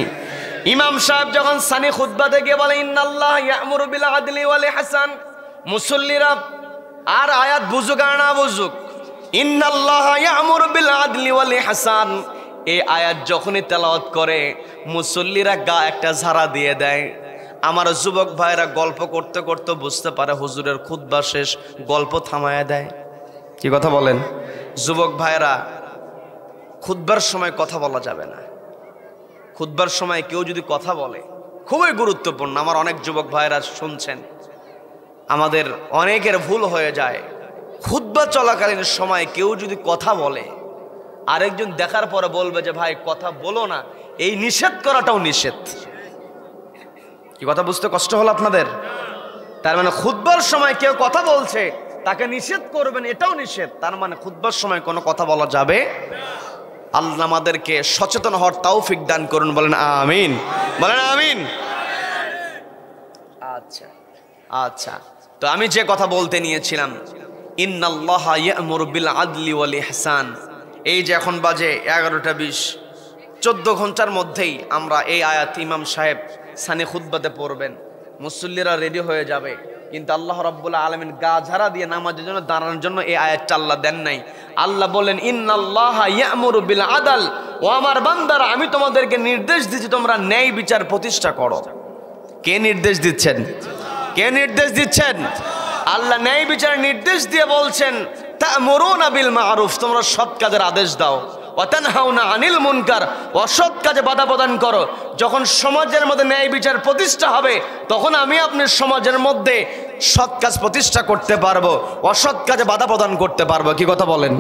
Speaker 1: ইমাম সাহেব যখন সানি খুতবা থেকে বলে ইন্নাল্লাহা ইয়া'মুরু বিল আদলি ওয়াল ইহসান, মুসল্লিরা আর আয়াত বুঝুক আর না বুঝুক, ইন্নাল্লাহা ইয়া'মুরু বিল আদলি ওয়াল ইহসান এই আয়াত যখনই তেলাওয়াত করে মুসল্লিরা গা একটা ঝাড়া দিয়ে দেয়। আমার যুবক ভাইরা গল্প করতে করতে বুঝতে পারে হুজুরের খুতবা শেষ, গল্প থামায়া দেয়। কি কথা বলেন? যুবক ভাইরা, খুতবার সময় কথা বলা যাবে না। খুতবার সময় কেউ যদি কথা বলে, খুবই গুরুত্বপূর্ণ। আমার অনেক যুবক ভাইরা শুনছেন, আমাদের অনেকের ভুল হয়ে যায়, খুতবা চলাকালীন সময় কেউ যদি কথা বলে, আরেকজন দেখার পরে বলবে যে ভাই কথা বলো না, এই নিষেধ করাটাও নিষেধ। কি কথা বুঝতে কষ্ট হলো আপনাদের? তার মানে খুতবার সময় কেউ কথা বলছে, তাকে নিষেধ করবেন, এটাও নিষেধ। তার মানে খুতবার সময় কোনো কথা বলা যাবে। আল্লাহ আমাদেরকে সচেতন হওয়ার তৌফিক দান করুন, বলেন আমিন, বলেন আমিন। আচ্ছা আচ্ছা, তো আমি যে কথা বলতে নিয়েছিলাম, ইন্নাল্লাহা ইয়া'মুরু বিল আদলি ওয়াল ইহসান, এই যে এখন বাজে 11টা 20, 14 ঘন্টার মধ্যেই আমরা এই আয়াত ইমাম সাহেব সানি খুতবাতে পড়বেন, মুসল্লিরা রেডি হয়ে যাবে। কিন্তু আল্লাহ রাব্বুল আলামিন গা ঝাড়া দিয়ে নামাজের জন্য দাঁড়ানোর জন্য এই আয়াতটা আল্লাহ দেন নাই। আল্লাহ বলেন ইন্নাল্লাহা ইয়া'মুরু বিল আদল, ও আমার বান্দারা আমি তোমাদেরকে নির্দেশ দিচ্ছি তোমরা ন্যায় বিচার প্রতিষ্ঠা করো। কে নির্দেশ দিচ্ছেন? কে নির্দেশ দিচ্ছেন? আল্লাহ ন্যায় বিচারের নির্দেশ দিয়ে বলছেন তা'মুরুনা বিল মা'রুফ, তোমরা সৎ কাজের আদেশ দাও, ওয়া তানহাউনা আনিল মুনকার, অসৎ কাজে বাধা প্রদান করো। যখন সমাজের মধ্যে ন্যায় বিচার প্রতিষ্ঠা হবে, তখন আমি আপনার সমাজের মধ্যে সৎ কাজ প্রতিষ্ঠা করতে পারবো, অসৎ কাজে বাধা প্রদান করতে পারবো। কি কথা বলেন?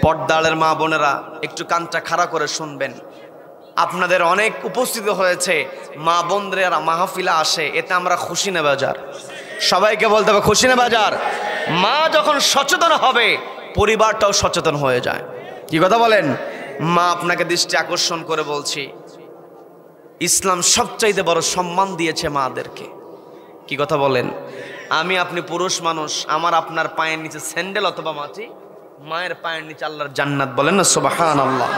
Speaker 1: পর্দালের মা বোনেরা একটু কানটা খাড়া করে শুনবেন। আপনাদের অনেক উপস্থিতি হয়েছে, মা বোনরা মাহফিলা আসে, এতে আমরা খুশি না বাজার? সবাইকে বলতে হবে খুশি না বাজার? মা যখন সচেতন হবে, পরিবারটাও সচেতন হয়ে যায়। কি কথা বলেন? মা আপনাকে দৃষ্টি আকর্ষণ করে বলছি, ইসলাম সবচাইতে বড় সম্মান দিয়েছে মাদেরকে। কি কথা বলেন? আমি আপনি পুরুষ মানুষ, আমার আপনার পায়ের নিচে স্যান্ডেল অথবা মাটি, মায়ের পায়ের নিচে আল্লাহর জান্নাত। বলেন না সুবহানাল্লাহ।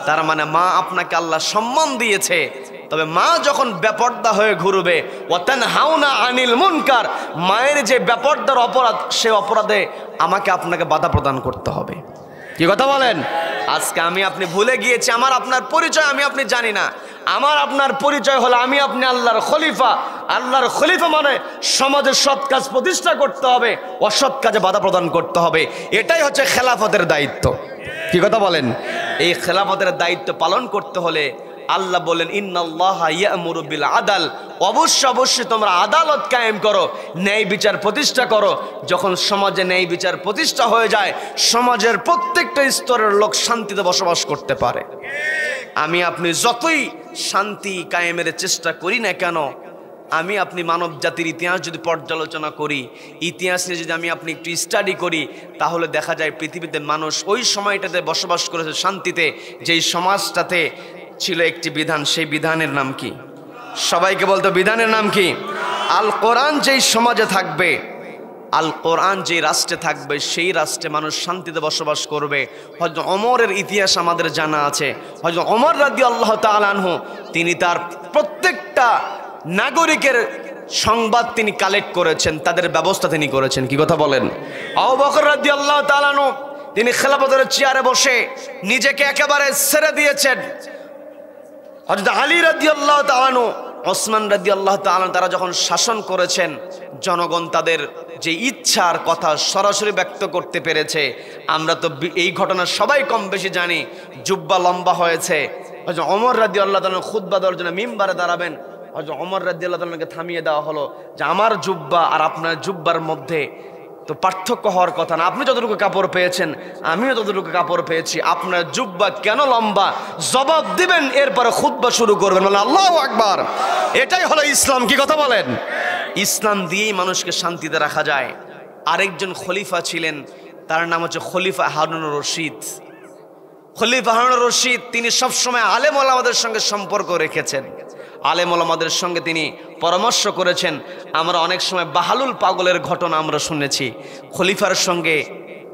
Speaker 1: তার মানে মা আপনাকে আল্লাহ সম্মান দিয়েছে, তবে মা যখন বেপর্দা হয়ে ঘুরবে, ওয়াতানহাউনা আনিল মুনকার, মায়ের যে বেপর্দার অপরাধ, সে অপরাধে আমাকে আপনাকে বাধা প্রদান করতে হবে। কি কথা বলেন? আজকে আমি আপনি ভুলে গিয়েছি আমার আপনার পরিচয় আমি আপনি জানি না। আমার আপনার পরিচয় হলো আমি আপনি আল্লাহর খলিফা। আল্লাহর খলিফা মানে সমাজে সৎ কাজ প্রতিষ্ঠা করতে হবে, অসৎ কাজে বাধা প্রদান করতে হবে। এটাই হচ্ছে খেলাফতের দায়িত্ব। কি কথা বলেন? এই খেলাফতের দায়িত্ব পালন করতে হলে আল্লাহ বলেন ইন্নাল্লাহা ইয়া'মুরু বিল আদাল, অবশ্যই তোমরা আদালত কায়েম করো, ন্যায় বিচার প্রতিষ্ঠা করো। যখন সমাজে ন্যায় বিচার প্রতিষ্ঠা হয়ে যায়, সমাজের প্রত্যেকটা স্তরের লোক শান্তিতে বসবাস করতে পারে। আমি আপনি যতই শান্তি কায়েমের চেষ্টা করি না কেন, আমি আপনি মানব জাতির ইতিহাস যদি পর্যালোচনা করি, ইতিহাস নিয়ে যদি আমি আপনি একটু স্টাডি করি, তাহলে দেখা যায় পৃথিবীতে মানুষ ওই সময়টাতে বসবাস করেছে শান্তিতে, যেই সমাজটাতে ছিল একটি বিধান। সেই বিধানের নাম কি? সবাইকে বলতো বিধানের নাম কি? আল কোরআন যেই সমাজে থাকবে, আল কোরআন যেই রাষ্ট্রে থাকবে, সেই রাষ্ট্রে মানুষ শান্তিতে বসবাস করবে। হযরত ওমরের ইতিহাস আমাদের জানা আছে। হযরত ওমর রাদিয়াল্লাহু তাআলা আনহু তিনি তার প্রত্যেকটা নাগরিকের সংবাদ তিনি কালেক্ট করেছেন, তাদের ব্যবস্থা তিনি করেছেন। কি কথা বলেন? আবু বকর রাদিয়াল্লাহু তাআলা আনহু তিনি খেলাফতের চেয়ারে বসে নিজেকে একেবারে ছেড়ে দিয়েছেন। হযরত আলী রাদিয়াল্লাহু তাআলা আনহু, ওসমান রাদিয়াল্লাহু তাআলা আনহু, তারা যখন শাসন করেছেন, জনগণ তাদের যে ইচ্ছার কথা সরাসরি ব্যক্ত করতে পেরেছে। আমরা তো এই ঘটনা সবাই কম বেশি জানি। জুব্বা লম্বা হয়েছে, হযরত ওমর রাদিয়াল্লাহু তাআলা খুতবা দেওয়ার জন্য মিম্বারে দাঁড়াবেন, হযরত ওমর রাদিয়াল্লাহু তাআলাকে থামিয়ে দেওয়া হলো যে আমার জুব্বা আর আপনার জুব্বার মধ্যে তো পার্থক্য হওয়ার কথা না। আপনি যতটুকু কাপড় পেয়েছেন, আমিও ততটুকু কাপড় পেয়েছি, আপনার জুব্বা কেন লম্বা? জবাব দিবেন, এরপরে খুতবা শুরু করবেন। বলেন আল্লাহু আকবার। এটাই হলো ইসলাম। কি কথা বলেন? ইসলাম দিয়েই মানুষকে শান্তিতে রাখা যায়। আরেকজন খলিফা ছিলেন, তার নাম হচ্ছে খলিফা হারুনুর রশিদ। খলিফা হারুনুর রশিদ তিনি সবসময় আলেম ওলামাদের সঙ্গে সম্পর্ক রেখেছেন, আলেম ওলামাদের সঙ্গে তিনি পরামর্শ করেছেন। আমরা অনেক সময় বাহালুল পাগলের ঘটনা আমরা শুনেছি। খলিফার সঙ্গে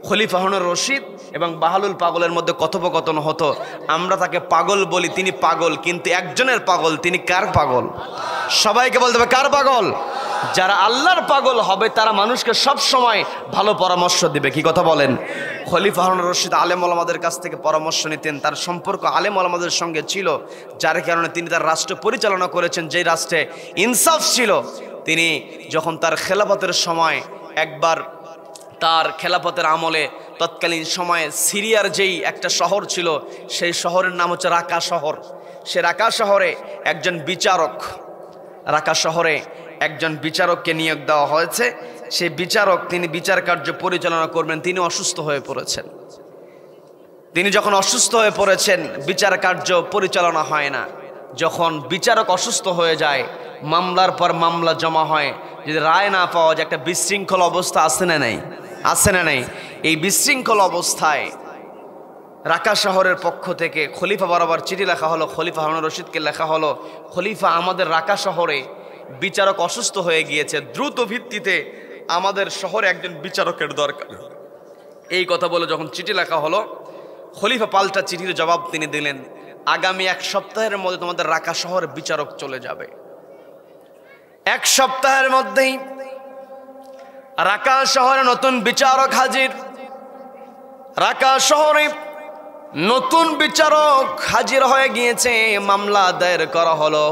Speaker 1: খলিফা হারুনুর রশিদ এবং বাহালুল পাগলের মধ্যে কথোপকথন হতো। আমরা তাকে পাগল বলি, তিনি পাগল, কিন্তু একজনের পাগল। তিনি কার পাগল? সবাইকে বলতে হবে কার পাগল? যারা আল্লাহর পাগল হবে তারা মানুষকে সব সময় ভালো পরামর্শ দিবে। কি কথা বলেন? খলিফা হারুনুর রশিদ আলেম ওলামাদের কাছ থেকে পরামর্শ নিতেন, তার সম্পর্ক আলেম ওলামাদের সঙ্গে ছিল, যার কারণে তিনি তার রাষ্ট্র পরিচালনা করেছেন যেই রাষ্ট্রে ইনসাফ ছিল। তিনি যখন তার খেলাফতের সময় একবার তার খেলাফতের আমলে তৎকালীন সময়ে সিরিয়ার যেই একটা শহর ছিল, সেই শহরের নাম হচ্ছে রাকা শহর। সে রাকা শহরে একজন বিচারক, রাকা শহরে একজন বিচারককে নিয়োগ দেওয়া হয়েছে। সেই বিচারক তিনি বিচার কার্য পরিচালনা করবেন। তিনি অসুস্থ হয়ে পড়েছেন। তিনি যখন অসুস্থ হয়ে পড়েছেন, বিচার কার্য পরিচালনা হয় না। যখন বিচারক অসুস্থ হয়ে যায়, মামলার পর মামলা জমা হয়, যদি রায় না পাওয়া যায়, একটা বিশৃঙ্খল অবস্থা আছে না নাই? আছে না নাই? এই বিশৃঙ্খল অবস্থায় রাকা শহরের পক্ষ থেকে খলিফা বরাবর চিঠি লেখা হলো, খলিফা হারুনুর রশিদকে লেখা হলো, খলিফা আমাদের রাকা শহরে বিচারক অসুস্থ হয়ে গিয়েছে, দ্রুত ভিত্তিতে আমাদের শহরে একজন বিচারকের দরকার। এই কথা বলে যখন চিঠি লেখা হলো, খলিফা পাল্টা চিঠির জবাব তিনি দিলেন, আগামী 1 সপ্তাহের মধ্যে তোমাদের রাকা শহরে বিচারক চলে যাবে। 1 সপ্তাহের মধ্যেই রাকা শহরে নতুন বিচারক হাজির। রাকা শহরে নতুন বিচারক হাজির হয়ে গিয়েছে। মামলা দায়ের করা হলো।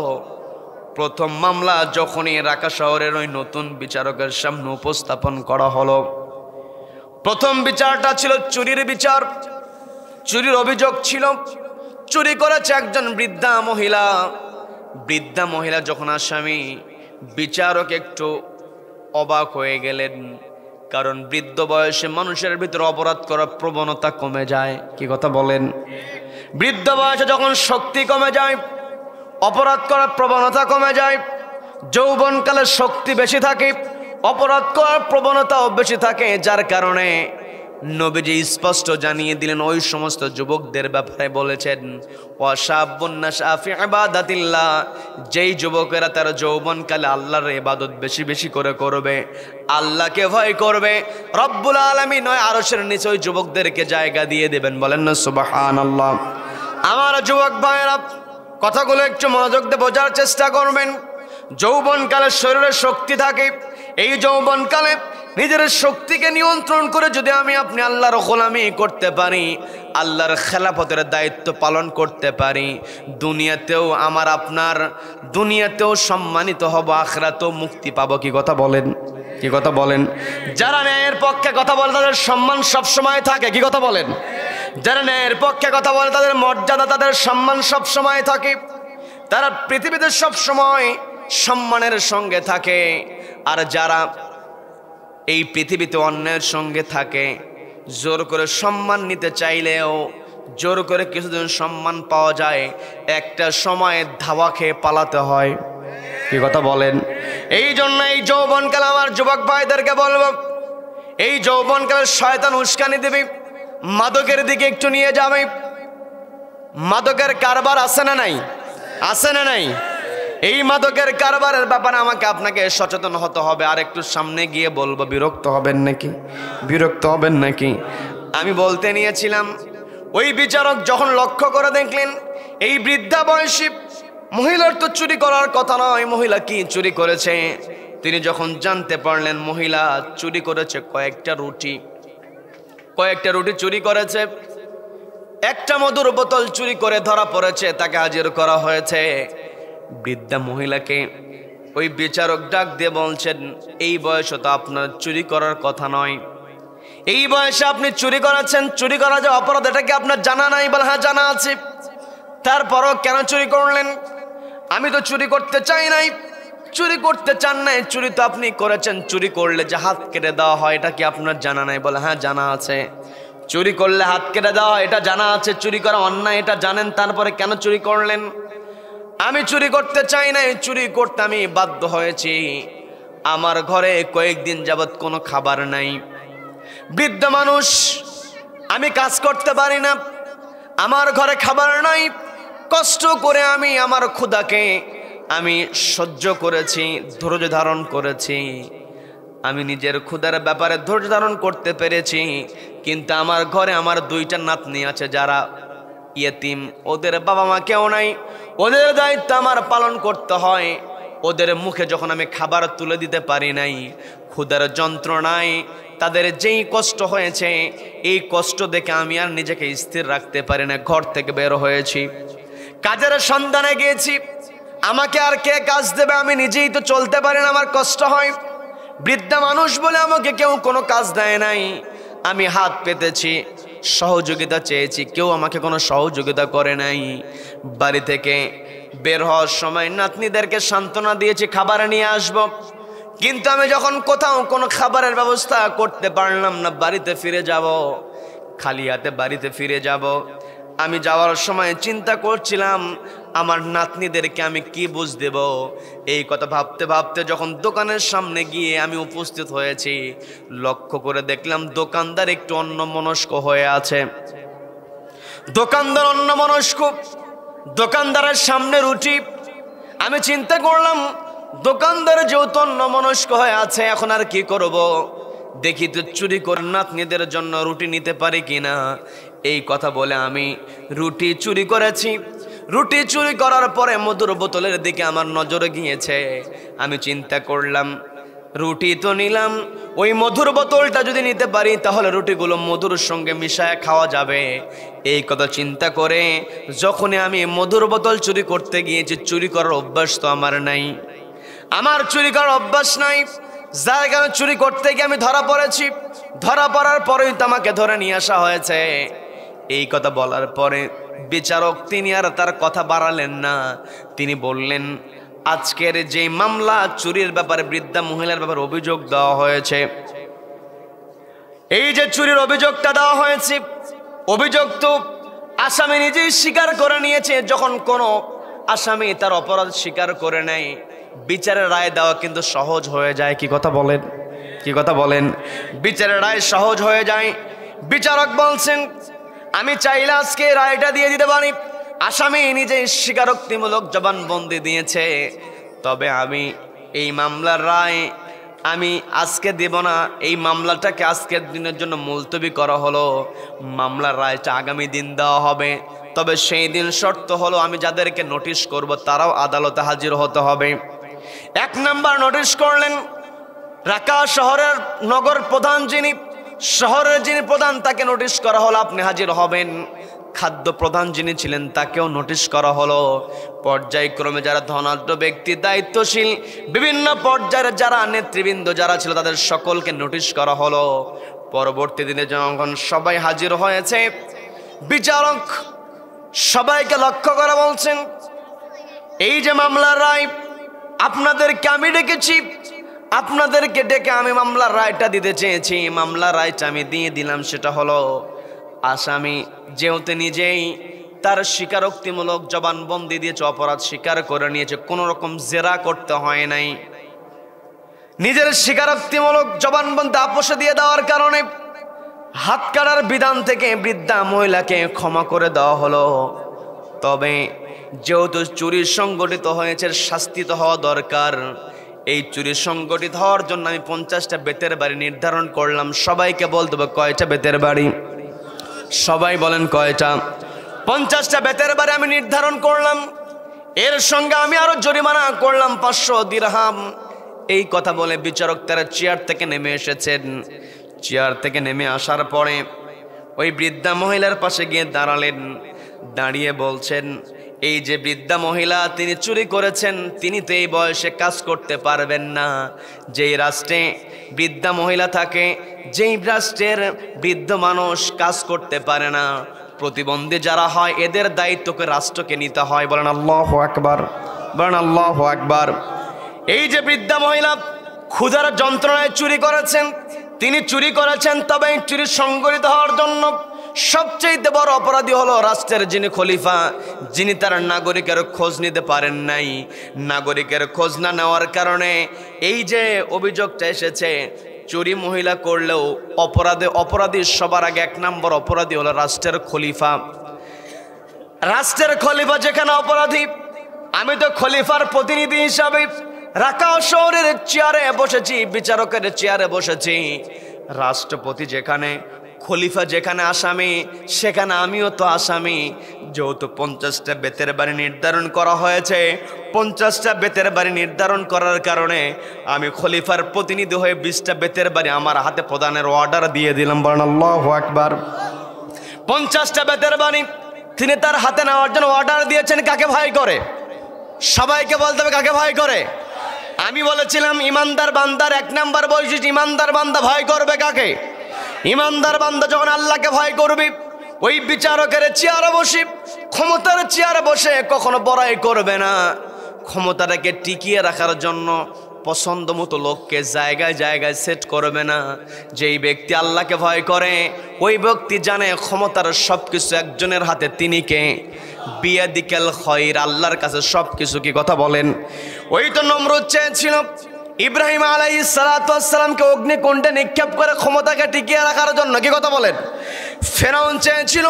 Speaker 1: প্রথম মামলা যখনই রাকা শহরের ওই নতুন বিচারকের সামনে উপস্থাপন করা হলো, প্রথম বিচারটা ছিল চুরির বিচার। চুরির অভিযোগ ছিল, চুরি করেছে একজন বৃদ্ধা মহিলা। বৃদ্ধা মহিলা যখন আসামি, বিচারক একটু অবাক হয়ে গেলেন, কারণ বৃদ্ধ বয়সে মানুষের ভিতরে অপরাধ করার প্রবণতা কমে যায়। কি কথা বলেন? বৃদ্ধ বয়সে যখন শক্তি কমে যায়, অপরাধ করার প্রবণতা কমে যায়। যৌবনকালে শক্তি বেশি থাকে, অপরাধ করার প্রবণতাও বেশি থাকে, যার কারণে নবীজি স্পষ্ট জানিয়ে দিলেন, ওই সমস্ত যুবকদের ব্যাপারে বলেছেন, ওয়াশাবুন নাশা ফি ইবাদাতিল্লাহ, যেই যুবকেরা তার যৌবনকালে আল্লাহর ইবাদত বেশি বেশি করে করবে, আল্লাহকে ভয় করবে, রব্বুল আলামিন নয় আরশের নিচে ওই যুবকদেরকে জায়গা দিয়ে দেবেন। বলেন না সুবহানাল্লাহ। আমার যুবক ভাইয়েরা, কথাগুলো একটু মনোযোগ দিয়ে বোঝার চেষ্টা করবেন। যৌবনকালে শরীরে শক্তি থাকে, এই যৌবনকালে নিজের শক্তিকে নিয়ন্ত্রণ করে যদি আমি আপনি আল্লাহর গোলামি করতে পারি, আল্লাহর খেলাফতের দায়িত্ব পালন করতে পারি, দুনিয়াতেও আমার আপনার দুনিয়াতেও সম্মানিত হব, আখিরাতেও মুক্তি পাবো। কি কথা বলেন? কি কথা বলেন? যারা ন্যায়ের পক্ষে কথা বলে তাদের সম্মান সব সময় থাকে। কি কথা বলেন? যারা ন্যায়ের পক্ষে কথা বলে তাদের মর্যাদা, তাদের সম্মান সব সময় থাকে। তারা পৃথিবীতে সব সময় সম্মানের সঙ্গে থাকে। আর যারা এই পৃথিবীতে অন্যায়ের সঙ্গে থাকে, জোর করে সম্মান নিতে চাইলেও জোর করে কিছুদিন সম্মান পাওয়া যায়, একটা সময় ধাওয়া খেয়ে পালাতে হয়। কি কথা বলেন? এই জন্য এই যৌবনকালে আমার যুবক ভাইদেরকে বলবো, এই যৌবনকালে শয়তান উস্কানি দেবে, মাদকের দিকে একটু নিয়ে যাবে। মাদকের কারবার আছে না নাই? আছে না নাই? এই মাদকের কারবারের ব্যাপারে আমাকে আপনাকে সচেতন হতে হবে। আর একটু সামনে গিয়ে বলবো, বিরক্ত হবেন নাকি? বিরক্ত হবেন নাকি? আমি বলতে নিয়েছিলাম, ওই বিচারক যখন লক্ষ্য করে দেখলেন এই বৃদ্ধা বয়সী মহিলার তো চুরি করার কথা নয়, মহিলা কি চুরি করেছে, তিনি যখন জানতে পারলেন মহিলা চুরি করেছে কয়েকটা রুটি চুরি করেছে, একটা মধুর বোতল চুরি করে ধরা পড়েছে, তাকে হাজির করা হয়েছে। বৃদ্ধা মহিলাকে ওই বিচারক ডাক দিয়ে বলছেন, এই বয়সে তো আপনার চুরি করার কথা নয়, এই বয়সে আপনি চুরি করেছেন, চুরি করা যে অপরাধ এটা কি আপনার জানা নাই? বলে হ্যাঁ জানা আছে। তারপরও কেন চুরি করলেন? আমি তো চুরি করতে চাই নাই। চুরি করতে চান নাই, চুরি তো আপনি করেছেন, চুরি করলে যে হাত কেটে দেওয়া হয় এটা কি আপনার জানা নাই? বলে হ্যাঁ জানা আছে। চুরি করলে হাত কেটে দেওয়া হয় এটা জানা আছে, চুরি করা অন্যায় এটা জানেন, তারপরে কেন চুরি করলেন? আমি চুরি করতে চাই নাই, চুরি করতে আমি বাধ্য হয়েছি। আমার ঘরে কয়েকদিন যাবৎ কোনো খাবার নাই, বৃদ্ধ মানুষ, আমি কাজ করতে পারি না, আমার ঘরে খাবার নাই, কষ্ট করে আমি আমার ক্ষুধাকে আমি সহ্য করেছি, ধৈর্য ধারণ করেছি, আমি নিজের ক্ষুধার ব্যাপারে ধৈর্য ধারণ করতে পেরেছি। কিন্তু আমার ঘরে আমার দুইটা নাতনি আছে যারা ইয়েতিম, ওদের বাবা মা কেউ নাই, ওদের দায়িত্ব আমার পালন করতে হয়। ওদের মুখে যখন আমি খাবার তুলে দিতে পারি নাই, ক্ষুধার যন্ত্রণায় তাদের যেই কষ্ট হয়েছে, এই কষ্ট দেখে আমি আর নিজেকে স্থির রাখতে পারি না, ঘর থেকে বের হয়েছি, কাজের সন্ধানে গিয়েছি। আমাকে আর কে কাজ দেবে? আমি নিজেই তো চলতে পারি না, আমার কষ্ট হয়। বৃদ্ধা মানুষ বলে আমাকে কেউ কোনো কাজ দেয় নাই, আমি হাত পেতেছি, সহযোগিতা চেয়েছি, কেউ আমাকে কোনো সহযোগিতা করে নাই। বাড়ি থেকে বের হওয়ার সময় নাতনিদেরকে সান্ত্বনা দিয়েছি খাবার নিয়ে আসব, কিন্তু আমি যখন কোথাও কোনো খাবারের ব্যবস্থা করতে পারলাম না, বাড়িতে ফিরে যাব, খালি হাতে বাড়িতে ফিরে যাব। আমি যাওয়ার সময় চিন্তা করছিলাম আমার নাতনিদেরকে আমি কি বুঝ দেব। এই কথা ভাবতে ভাবতে যখন দোকানের সামনে গিয়ে আমি উপস্থিত হয়েছি, লক্ষ্য করে দেখলাম দোকানদার একটু অন্যমনস্ক হয়ে আছে। দোকানদার অন্যমনস্ক, দোকানদারের সামনে রুটি। আমি চিন্তা করলাম দোকানদার যেহেতু অন্যমনস্ক হয়ে আছে, এখন আর কি করব, দেখি তো চুরি করে নাতনিদের জন্য রুটি নিতে পারি কিনা। এই কথা বলে আমি রুটি চুরি করেছি। রুটি চুরি করার পরে মধুর বোতলের দিকে আমার নজর গিয়েছে। আমি চিন্তা করলাম রুটি তো নিলাম, ওই মধুর বোতলটা যদি নিতে পারি তাহলে রুটিগুলো মধুর সঙ্গে মিশায় খাওয়া যাবে। এই কথা চিন্তা করে যখনই আমি মধুর বোতল চুরি করতে গিয়েছি, চুরি করার অভ্যাস তো আমার নাই, আমার চুরি করার অভ্যাস নাই, যার কারণে চুরি করতে গিয়ে আমি ধরা পড়েছি। ধরা পড়ার পরেই তো আমাকে ধরে নিয়ে আসা হয়েছে। এই কথা বলার পরে বিচারক তিনি আর তার কথা বাড়ালেন না, তিনি বললেন আজকের যে মামলা চুরির ব্যাপারে বৃদ্ধা মহিলার ব্যাপারে অভিযোগ দেওয়া হয়েছে, এই যে চুরির অভিযোগটা দেওয়া হয়েছে, অভিযোগ তো আসামি নিজেই স্বীকার করে নিয়েছে। যখন কোনো আসামি তার অপরাধ স্বীকার করে নেয়, বিচারের রায় দেওয়া কিন্তু সহজ হয়ে যায়। কি কথা বলেন? কি কথা বলেন? বিচারের রায় সহজ হয়ে যায়। বিচারক বলছেন আমি চাইলে আজকে রায়টা দিয়ে দিতে পারি, আসামি নিজেই স্বীকারোক্তিমূলক জবানবন্দি দিয়েছে, তবে আমি এই মামলার রায় আমি আজকে দেব না, এই মামলাটাকে আজকের দিনের জন্য মুলতবি করা হলো, মামলার রায়টা আগামী দিন দেওয়া হবে। তবে সেই দিন শর্ত হলো আমি যাদেরকে নোটিশ করব তারাও আদালতে হাজির হতে হবে। 1 নাম্বার নোটিশ করলেন রাকা শহরের নগর প্রধান, শহরের যিনি প্রধান তাকে নোটিশ করা হলো আপনি হাজির হবেন। খাদ্য প্রধান যিনি ছিলেন তাকেও নোটিশ করা হলো। পর্যায়ক্রমে যারা ধনাঢ্য ব্যক্তি, দায়িত্বশীল, বিভিন্ন পর্যায়ের যারা নেতৃবৃন্দ যারা ছিল তাদের সকলকে নোটিশ করা হলো। পরবর্তী দিনে যখন সবাই হাজির হয়েছে, বিচারক সবাইকে লক্ষ্য করে বলছেন, এই যে মামলার রায় আপনাদেরকে আমি ডেকেছি, আপনাদেরকে ডেকে আমি মামলার রায়টা দিতে চেয়েছি, মামলার রায়টা আমি দিয়ে দিলাম। সেটা হলো আসামি যেহেতু নিজেই তার স্বীকারোক্তিমূলক জবানবন্দি দিয়েছে, অপরাধ স্বীকার করে নিয়েছে, কোনো রকম জেরা করতে হয় নাই, নিজের স্বীকারোক্তিমূলক জবানবন্দি আপোষে দিয়ে দেওয়ার কারণে হাত কাটার বিধান থেকে বৃদ্ধা মহিলাকে ক্ষমা করে দেওয়া হলো। তবে যেহেতু চুরি সংগঠিত হয়েছে, শাস্তি তো হওয়া দরকার। এই চুরি সংগঠিত হওয়ার জন্য আমি 50টা বেতের বাড়ি নির্ধারণ করলাম। সবাইকে বলতে হবে কয়টা বেতের বাড়ি? সবাই বলেন কয়টা? 50টা বেতের বাড়ি আমি নির্ধারণ করলাম। এর সঙ্গে আমি আরো জরিমানা করলাম 500 দিরহাম। এই কথা বলে বিচারক তার চেয়ার থেকে নেমে এসেছেন। চেয়ার থেকে নেমে আসার পরে ওই বৃদ্ধা মহিলার পাশে গিয়ে দাঁড়ালেন। দাঁড়িয়ে বলছেন, এই যে বৃদ্ধা মহিলা তিনি চুরি করেছেন, তিনি তো এই বয়সে কাজ করতে পারবেন না। যেই রাষ্ট্রে বৃদ্ধা মহিলা থাকে, যেই রাষ্ট্রের বৃদ্ধ মানুষ কাজ করতে পারে না, প্রতিবন্ধী যারা হয় এদের দায়িত্বকে রাষ্ট্রকে নিতে হয়। বলেন আল্লাহু আকবার, বলেন আল্লাহু আকবার। এই যে বৃদ্ধা মহিলা ক্ষুধার যন্ত্রণায় চুরি করেছেন, তিনি চুরি করেছেন, তবে এই চুরি সংগঠিত হওয়ার জন্য সবচেয়ে বড় অপরাধী হলো রাষ্ট্রের যিনি খলিফা, যিনি তার নাগরিকের খোঁজ নিতে পারেন নাই। নাগরিকের খোঁজ না নেওয়ার কারণে এই যে অভিযোগটা এসেছে, চুরি মহিলা করলেও অপরাধী সবার আগে 1 নম্বর অপরাধী হলো রাষ্ট্রের খলিফা। রাষ্ট্রের খলিফা যেখানে অপরাধী, আমি তো খলিফার প্রতিনিধি হিসাবে রাকা শহরের চেয়ারে বসেছি, বিচারকের চেয়ারে বসেছি। রাষ্ট্রপতি যেখানে, খলিফা যেখানে আসামি, সেখানে আমিও তো আসামি। যেহেতু 50টা বেতের বাড়ি নির্ধারণ করা হয়েছে, 50টা বেতের বাড়ি নির্ধারণ করার কারণে আমি খলিফার প্রতিনিধি হয়ে 20টা বেতের বাড়ি আমার হাতে প্রদানের অর্ডার দিয়ে দিলাম। বলেন আল্লাহু আকবার। 50টা বেতের বাড়ি তিনি তার হাতে নেওয়ার জন্য অর্ডার দিয়েছেন। কাকে ভয় করে? সবাইকে বলতে হবে কাকে ভয় করে। আমি বলেছিলাম ইমানদার বান্দার 1 নাম্বার বৈশিষ্ট্য, ইমানদার বান্দা ভয় করবে কাকে? ইমানদার বান্দা যখন আল্লাহকে ভয় করবে, ওই বিচারকের চেয়ারে বসে, ক্ষমতার চেয়ারে বসে কখনো বড়াই করবে না। ক্ষমতাটাকে টিকিয়ে রাখার জন্য পছন্দ মতো লোককে জায়গায় জায়গায় সেট করবে না। যেই ব্যক্তি আল্লাহকে ভয় করে, ওই ব্যক্তি জানে ক্ষমতার সবকিছু একজনের হাতে, তিনি কে? বিয়াদিকাল খয়র, আল্লাহর কাছে সবকিছু। কি কথা বলেন? ওই তো নমরুদ চেয়েছিল ইব্রাহিম আলাইহিস সালাতু ওয়াস সালামকে অগ্নিকুণ্ডে নিক্ষেপ করে ক্ষমতাকে টিকিয়ে রাখার জন্য। কি কথা বলেন? ফেরাউন চেয়েছিল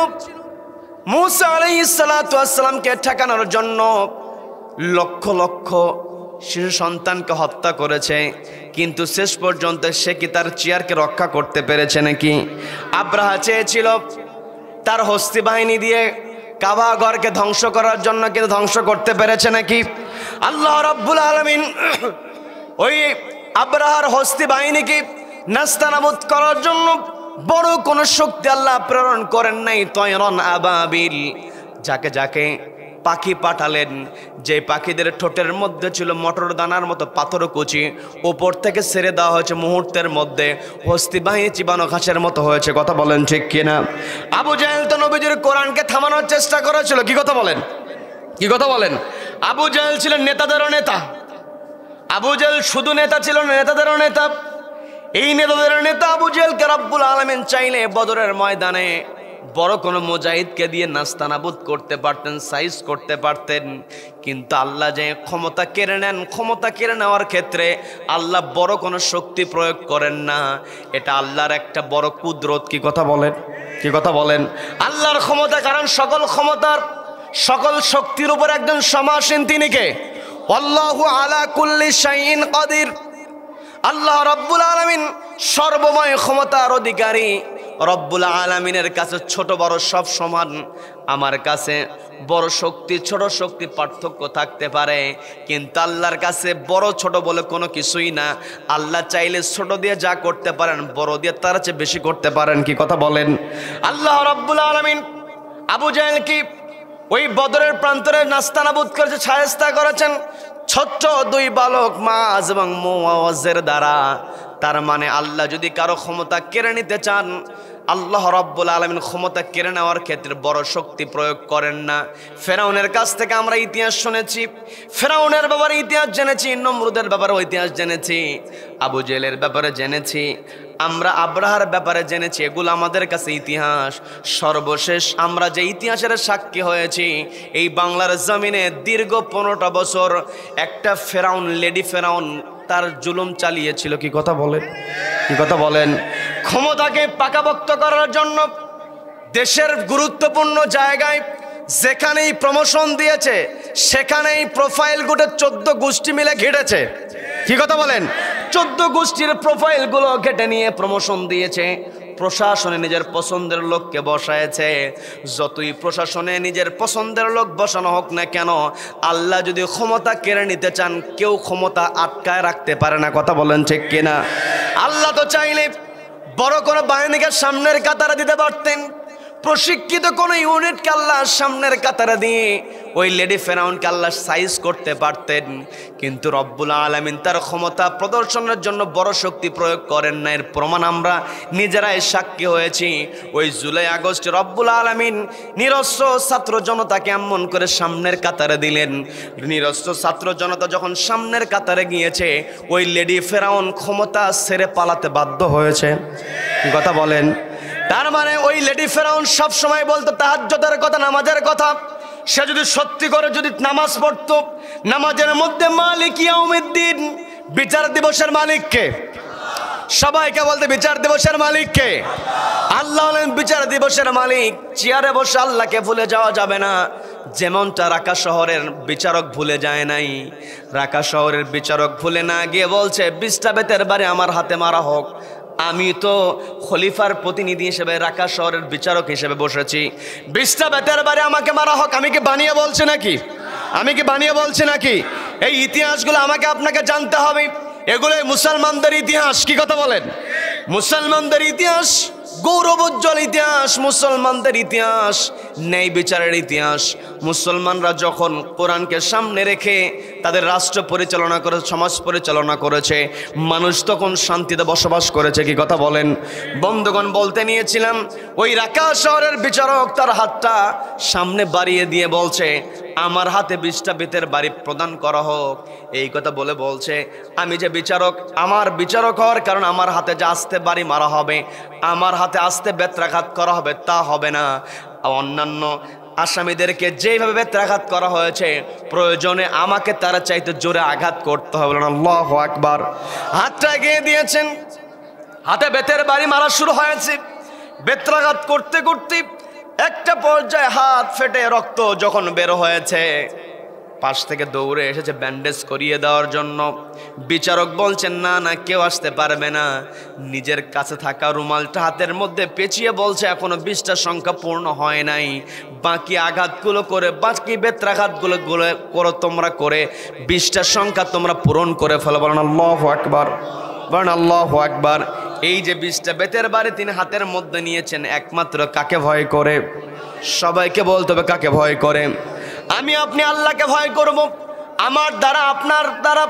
Speaker 1: মূসা আলাইহিস সালাতু ওয়াস সালামকে ঠেকানোর জন্য, লক্ষ লক্ষ শিশু সন্তানকে হত্যা করেছে, কিন্তু শেষ পর্যন্ত সে কি তার চেয়ারকে রক্ষা করতে পেরেছে নাকি? আব্রাহা চেয়েছিল তার হস্তি বাহিনী দিয়ে কাবা ঘরকে ধ্বংস করার জন্য, কিন্তু ধ্বংস করতে পেরেছে নাকি? আল্লাহ রাব্বুল আলামিন ওই আব্রাহার হস্তি বাহিনীকে নাস্তানাবুদ করার জন্য বড় কোনো শক্তি আল্লাহ প্রেরণ করেন নাই। তয়রন আবাবিল, যাকে যাকে পাখি পাঠালেন, যে পাখিদের ঠোঁটের মধ্যে ছিল মটর দানার মতো পাথর কুচি, উপর থেকে ছেড়ে দেওয়া হয়েছে মুহূর্তের মধ্যে, হস্তি বাহিনী চিবানো ঘাসের মতো হয়েছে। কথা বলেন ঠিক কিনা? আবু জাহেল তো নবীজির কোরআনকে থামানোর চেষ্টা করেছিল। কি কথা বলেন? কি কথা বলেন? আবু জাহেল ছিলেন নেতাদেরও নেতা। আবু জাহেল শুধু নেতা ছিল না, নেতাদেরও নেতা। এই নেতাদের নেতা আবু জাহেলকে রব্বুল আলামিন চাইলে বদরের ময়দানে বড় কোনো মুজাহিদকে দিয়ে নাস্তানাবুদ করতে পারতেন, সাইজ করতে পারতেন। কিন্তু আল্লাহ যে ক্ষমতা কেড়ে নেন, ক্ষমতা কেড়ে নেওয়ার ক্ষেত্রে আল্লাহ বড় কোনো শক্তি প্রয়োগ করেন না। এটা আল্লাহর একটা বড় কুদরত। কি কথা বলেন? কি কথা বলেন? আল্লাহর ক্ষমতা, কারণ সকল ক্ষমতার, সকল শক্তির উপর একজন সমাসীন, তিনি কে? আল্লাহু আলা কুল্লি শাইইন কাদির। আল্লাহ রাব্বুল আলামিন সর্বময় ক্ষমতার অধিকারী। রব্বুল আলামিনের কাছে ছোট বড় সব সমান। আমার কাছে বড় শক্তি ছোট শক্তি পার্থক্য থাকতে পারে, কিন্তু আল্লাহর কাছে বড় ছোট বলে কোনো কিছুই না। আল্লাহ চাইলে ছোট দিয়ে যা করতে পারেন বড় দিয়ে তার চেয়ে বেশি করতে পারেন। কি কথা বলেন? আল্লাহ রব্বুল আলামিন আবু জাহেল কি ওই বদরের প্রান্তরে নাস্তানাবুদ করেছে, শায়েস্তা করেছেন ছোট্ট দুই বালক মাছ এবং মুআওয়াজের দ্বারা। তার মানে আল্লাহ যদি কারো ক্ষমতা কেড়ে নিতে চান, আল্লাহ রাব্বুল আলামিন ক্ষমতা কেড়ে নেওয়ার ক্ষেত্রে বড় শক্তি প্রয়োগ করেন না। ফেরাউনের কাছ থেকে আমরা ইতিহাস শুনেছি, ফেরাউনের ব্যাপারে ইতিহাস জেনেছি, নমরুদের ব্যাপারে ইতিহাস জেনেছি, আবু জেহেলের ব্যাপারে জেনেছি, আমরা আব্রাহার ব্যাপারে জেনেছি। এগুলো আমাদের কাছে ইতিহাস। সর্বশেষ আমরা যে ইতিহাসের সাক্ষী হয়েছি, এই বাংলার জমিনে দীর্ঘ 15টা বছর একটা ফেরাউন, লেডি ফেরাউন তার জুলুম চালিয়েছিল। কি কথা বলেন? কি কথা বলেন? ক্ষমতাকে পাকাপোক্ত করার জন্য দেশের গুরুত্বপূর্ণ জায়গায় যেখানেই প্রমোশন দিয়েছে সেখানেই প্রোফাইল গুটে 14 গোষ্ঠী মিলে ঘেটেছে। কি কথা বলেন? 14 গোষ্ঠীর প্রোফাইলগুলো ঘেটে নিয়ে প্রমোশন দিয়েছে। প্রশাসনে নিজের পছন্দের লোককে বসায়েছে। যতই প্রশাসনে নিজের পছন্দের লোক বসানো হোক না কেন, আল্লাহ যদি ক্ষমতা কেড়ে নিতে চান কেউ ক্ষমতা আটকায় রাখতে পারে না। কথা বলেন ঠিক কিনা? আল্লাহ তো চাইলে বড় কোনো বাহিনীকে সামনের কাতারে দিতে পারতেন, প্রশিক্ষিত কোনো ইউনিটকে আল্লাহ সামনের কাতারে দিয়ে ওই লেডি ফেরাউনকে আল্লাহ সাইজ করতে পারতেন, কিন্তু রব্বুল আলামিন তার ক্ষমতা প্রদর্শনের জন্য বড় শক্তি প্রয়োগ করেন না। এর প্রমাণ আমরা নিজেরাই সাক্ষী হয়েছি। ওই জুলাই আগস্ট রব্বুল আলামিন নিরস্ত্র ছাত্র জনতাকে এমন করে সামনের কাতারে দিলেন। নিরস্ত্র ছাত্র জনতা যখন সামনের কাতারে গিয়েছে, ওই লেডি ফেরাউন ক্ষমতা ছেড়ে পালাতে বাধ্য হয়েছে। কথা বলেন? তার মানে ওই লেডি ফেরাউন সব সময় বলতো তাহাজ্জুদের কথা, নামাজের কথা। সে যদি সত্যি করে যদি নামাজ পড়তো, নামাজের মধ্যে মালিক ইয়াউমিদ্দিন, বিচার দিবসের মালিককে, সবাইকে বলতে বিচার দিবসের মালিককে, আল্লাহ হলেন বিচার দিবসের মালিক। চেয়ারে বসে আল্লাহকে ভুলে যাওয়া যাবে না। যেমনটা রাকা শহরের বিচারক ভুলে যায় নাই, রাকা শহরের বিচারক ভুলে না গিয়ে বলছে 20টা বেতের বাড়ি আমার হাতে মারা হোক। আমি তো খলিফার প্রতিনিধি হিসেবে রাকা শহরের বিচারক হিসেবে বসেছি, 20টা বেতের বাড়ি আমাকে মারা হোক। আমি কি বানিয়ে বলছি নাকি? আমি কি বানিয়ে বলছি নাকি? এই ইতিহাসগুলো আমাকে আপনাকে জানতে হবে। এগুলোই মুসলমানদের ইতিহাস। কি কথা বলেন? মুসলমানদের ইতিহাস, গৌরবোজ্জ্বল ইতিহাস, মুসলমানদের ইতিহাস, ন্যায় বিচারের ইতিহাস। মুসলমানরা যখন কোরআনকে সামনে রেখে তাদের রাষ্ট্র পরিচালনা করে, সমাজ পরিচালনা করেছে, মানুষ তখন শান্তিতে বসবাস করেছে। কি কথা বলেন? বন্ধুগণ, বলতে নিয়েছিলাম ওই রাকা শহরের বিচারক তার হাতটা সামনে বাড়িয়ে দিয়ে বলছে আমার হাতে 20টা বেতের বাড়ি প্রদান করা হোক। এই কথা বলে বলছে আমি যে বিচারক, আমার বিচারক হওয়ার কারণ আমার হাতে যে আস্তে বাড়ি মারা হবে, আমার হাতে আস্তে বেত্রাঘাত করা হবে তা হবে না। অন্যান্য আসামিদেরকে যেভাবে বেত্রাঘাত করা হয়েছে, প্রয়োজনে আমাকে তারা চাইতে জোরে আঘাত করতে হবে। আল্লাহু আকবার। হাতটা এগিয়ে দিয়েছেন, হাতে বেতের বাড়ি মারা শুরু হয়েছে। বেত্রাঘাত করতে করতে একটা পর্যায়ে হাত ফেটে রক্ত যখন বের হয়েছে, পাশ থেকে দৌড়ে এসেছে ব্যান্ডেজ করিয়ে দেওয়ার জন্য। বিচারক বলছেন না না, কেউ আসতে পারবে না। নিজের কাছে থাকা রুমালটা হাতের মধ্যে পেঁচিয়ে বলছে এখনো 20টা সংখ্যা পূর্ণ হয় নাই, বাকি আঘাতগুলো করে, বাকি বেত্রাঘাতগুলো করো তোমরা, করে 20টা সংখ্যা তোমরা পূরণ করে ফেলো। বলেন আল্লাহু আকবার, বলেন আল্লাহু আকবার। এই যে 20টা বেতের বাড়ি তিনি হাতের মধ্যে নিয়েছেন, একমাত্র কাকে ভয় করে? সবাইকে বলতে হবে কাকে ভয় করে? আমি আপনি আল্লাহকে ভয় করব। আমার দ্বারা, আপনার দ্বারা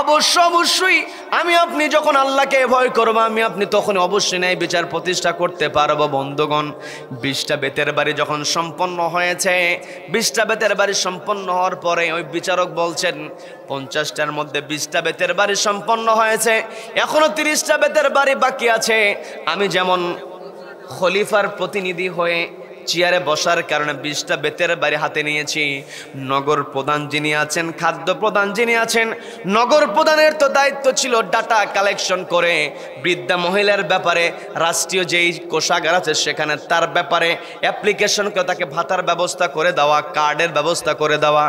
Speaker 1: অবশ্যই আমি আপনি যখন আল্লাহকে ভয় করবো, আমি আপনি তখন অবশ্যই ন্যায় বিচার প্রতিষ্ঠা করতে পারবো। বন্ধুগণ, 20টা বেতের বাড়ি যখন সম্পন্ন হয়েছে, 20টা বেতের বাড়ি সম্পন্ন হওয়ার পরে ওই বিচারক বলছেন 50টার মধ্যে 20টা বেতের বাড়ি সম্পন্ন হয়েছে, এখনো 30টা বেতের বাড়ি বাকি আছে। আমি যেমন খলিফার প্রতিনিধি হয়ে চেয়ারে বসার কারণে 20টা বেতের বাড়ি হাতে নিয়েছি, নগর প্রধান যিনি আছেন, খাদ্য প্রধান যিনি আছেন, নগর প্রধানের তো দায়িত্ব ছিল ডাটা কালেকশন করে বৃদ্ধা মহিলার ব্যাপারে রাষ্ট্রীয় যেই কোষাগার আছে সেখানে তার ব্যাপারে অ্যাপ্লিকেশন করে তাকে ভাতার ব্যবস্থা করে দেওয়া, কার্ডের ব্যবস্থা করে দেওয়া।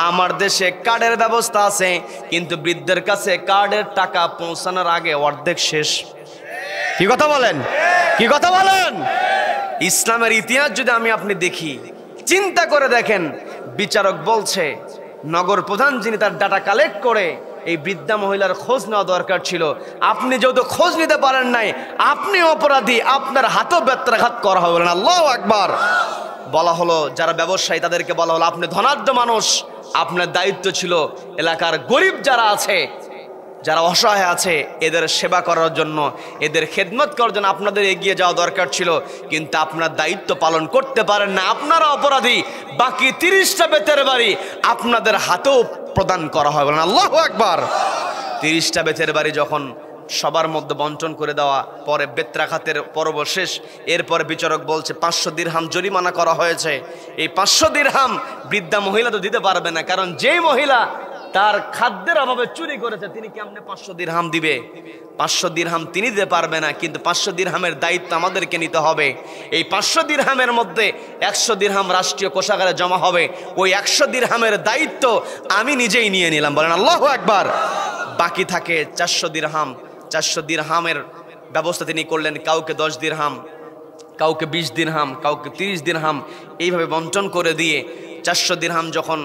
Speaker 1: আমার দেশে কার্ডের ব্যবস্থা আছে, কিন্তু বৃদ্ধের কাছে কার্ডের টাকা পৌঁছানোর আগে অর্ধেক শেষ। কি কথা বলেন? কি কথা বলেন? ইসলামের ইতিহাস যদি আপনি দেখি, চিন্তা করে দেখেন, বিচারক বলছে নগর প্রধান যিনি তার ডাটা কালেক্ট করে এই বৃদ্ধা মহিলার খোঁজ নেওয়া দরকার ছিল। আপনি যেহেতু খোঁজ নিতে পারেন নাই, আপনি অপরাধী, আপনার হাতও বেত্রাঘাত করা হবে না। আল্লাহু আকবার। বলা হলো যারা ব্যবসায়ী তাদেরকে বলা হলো আপনি ধনাঢ্য মানুষ, আপনার দায়িত্ব ছিল এলাকার গরিব যারা আছে, যারা অসহায় আছে, এদের সেবা করার জন্য, এদের খেদমত করার জন্য আপনাদের এগিয়ে যাওয়া দরকার ছিল, কিন্তু আপনার দায়িত্ব পালন করতে পারেন না, আপনারা অপরাধী। বাকি 30টা বেতের বাড়ি আপনাদের হাতেও প্রদান করা হবে না। আল্লাহু আকবার। 30টা বেতের বাড়ি যখন সবার মধ্যে বন্টন করে দেওয়া পরে বেত্রাঘাতের পর্ব শেষ, এরপরে বিচারক বলছে 500 দিরহাম জরিমানা করা হয়েছে। এই 500 দিরহাম বৃদ্ধা মহিলা তো দিতে পারবে না, কারণ যেই মহিলা তার খাদ্যের অভাবে চুরি করেছে তিনি কেমনে 500 দিরহাম দিবে? 500 দিরহাম তিনি দিতে পারবে না, কিন্তু 500 দিরহামের দায়িত্ব আমাদেরকে নিতে হবে। এই 500 দিরহামের মধ্যে 100 দিরহাম রাষ্ট্রীয় কোষাগারে জমা হবে, ওই 100 দিরহামের দায়িত্ব আমি নিজেই নিয়ে নিলাম। বলেন আল্লাহু আকবার। বাকি থাকে 400 দিরহাম। 400 দিরহামের ব্যবস্থা তিনি করলেন, কাউকে 10 দিরহাম, কাউকে 20 দিরহাম, কাউকে 30 দিরহাম, এইভাবে বন্টন করে দিয়ে 400 দিরহাম যখন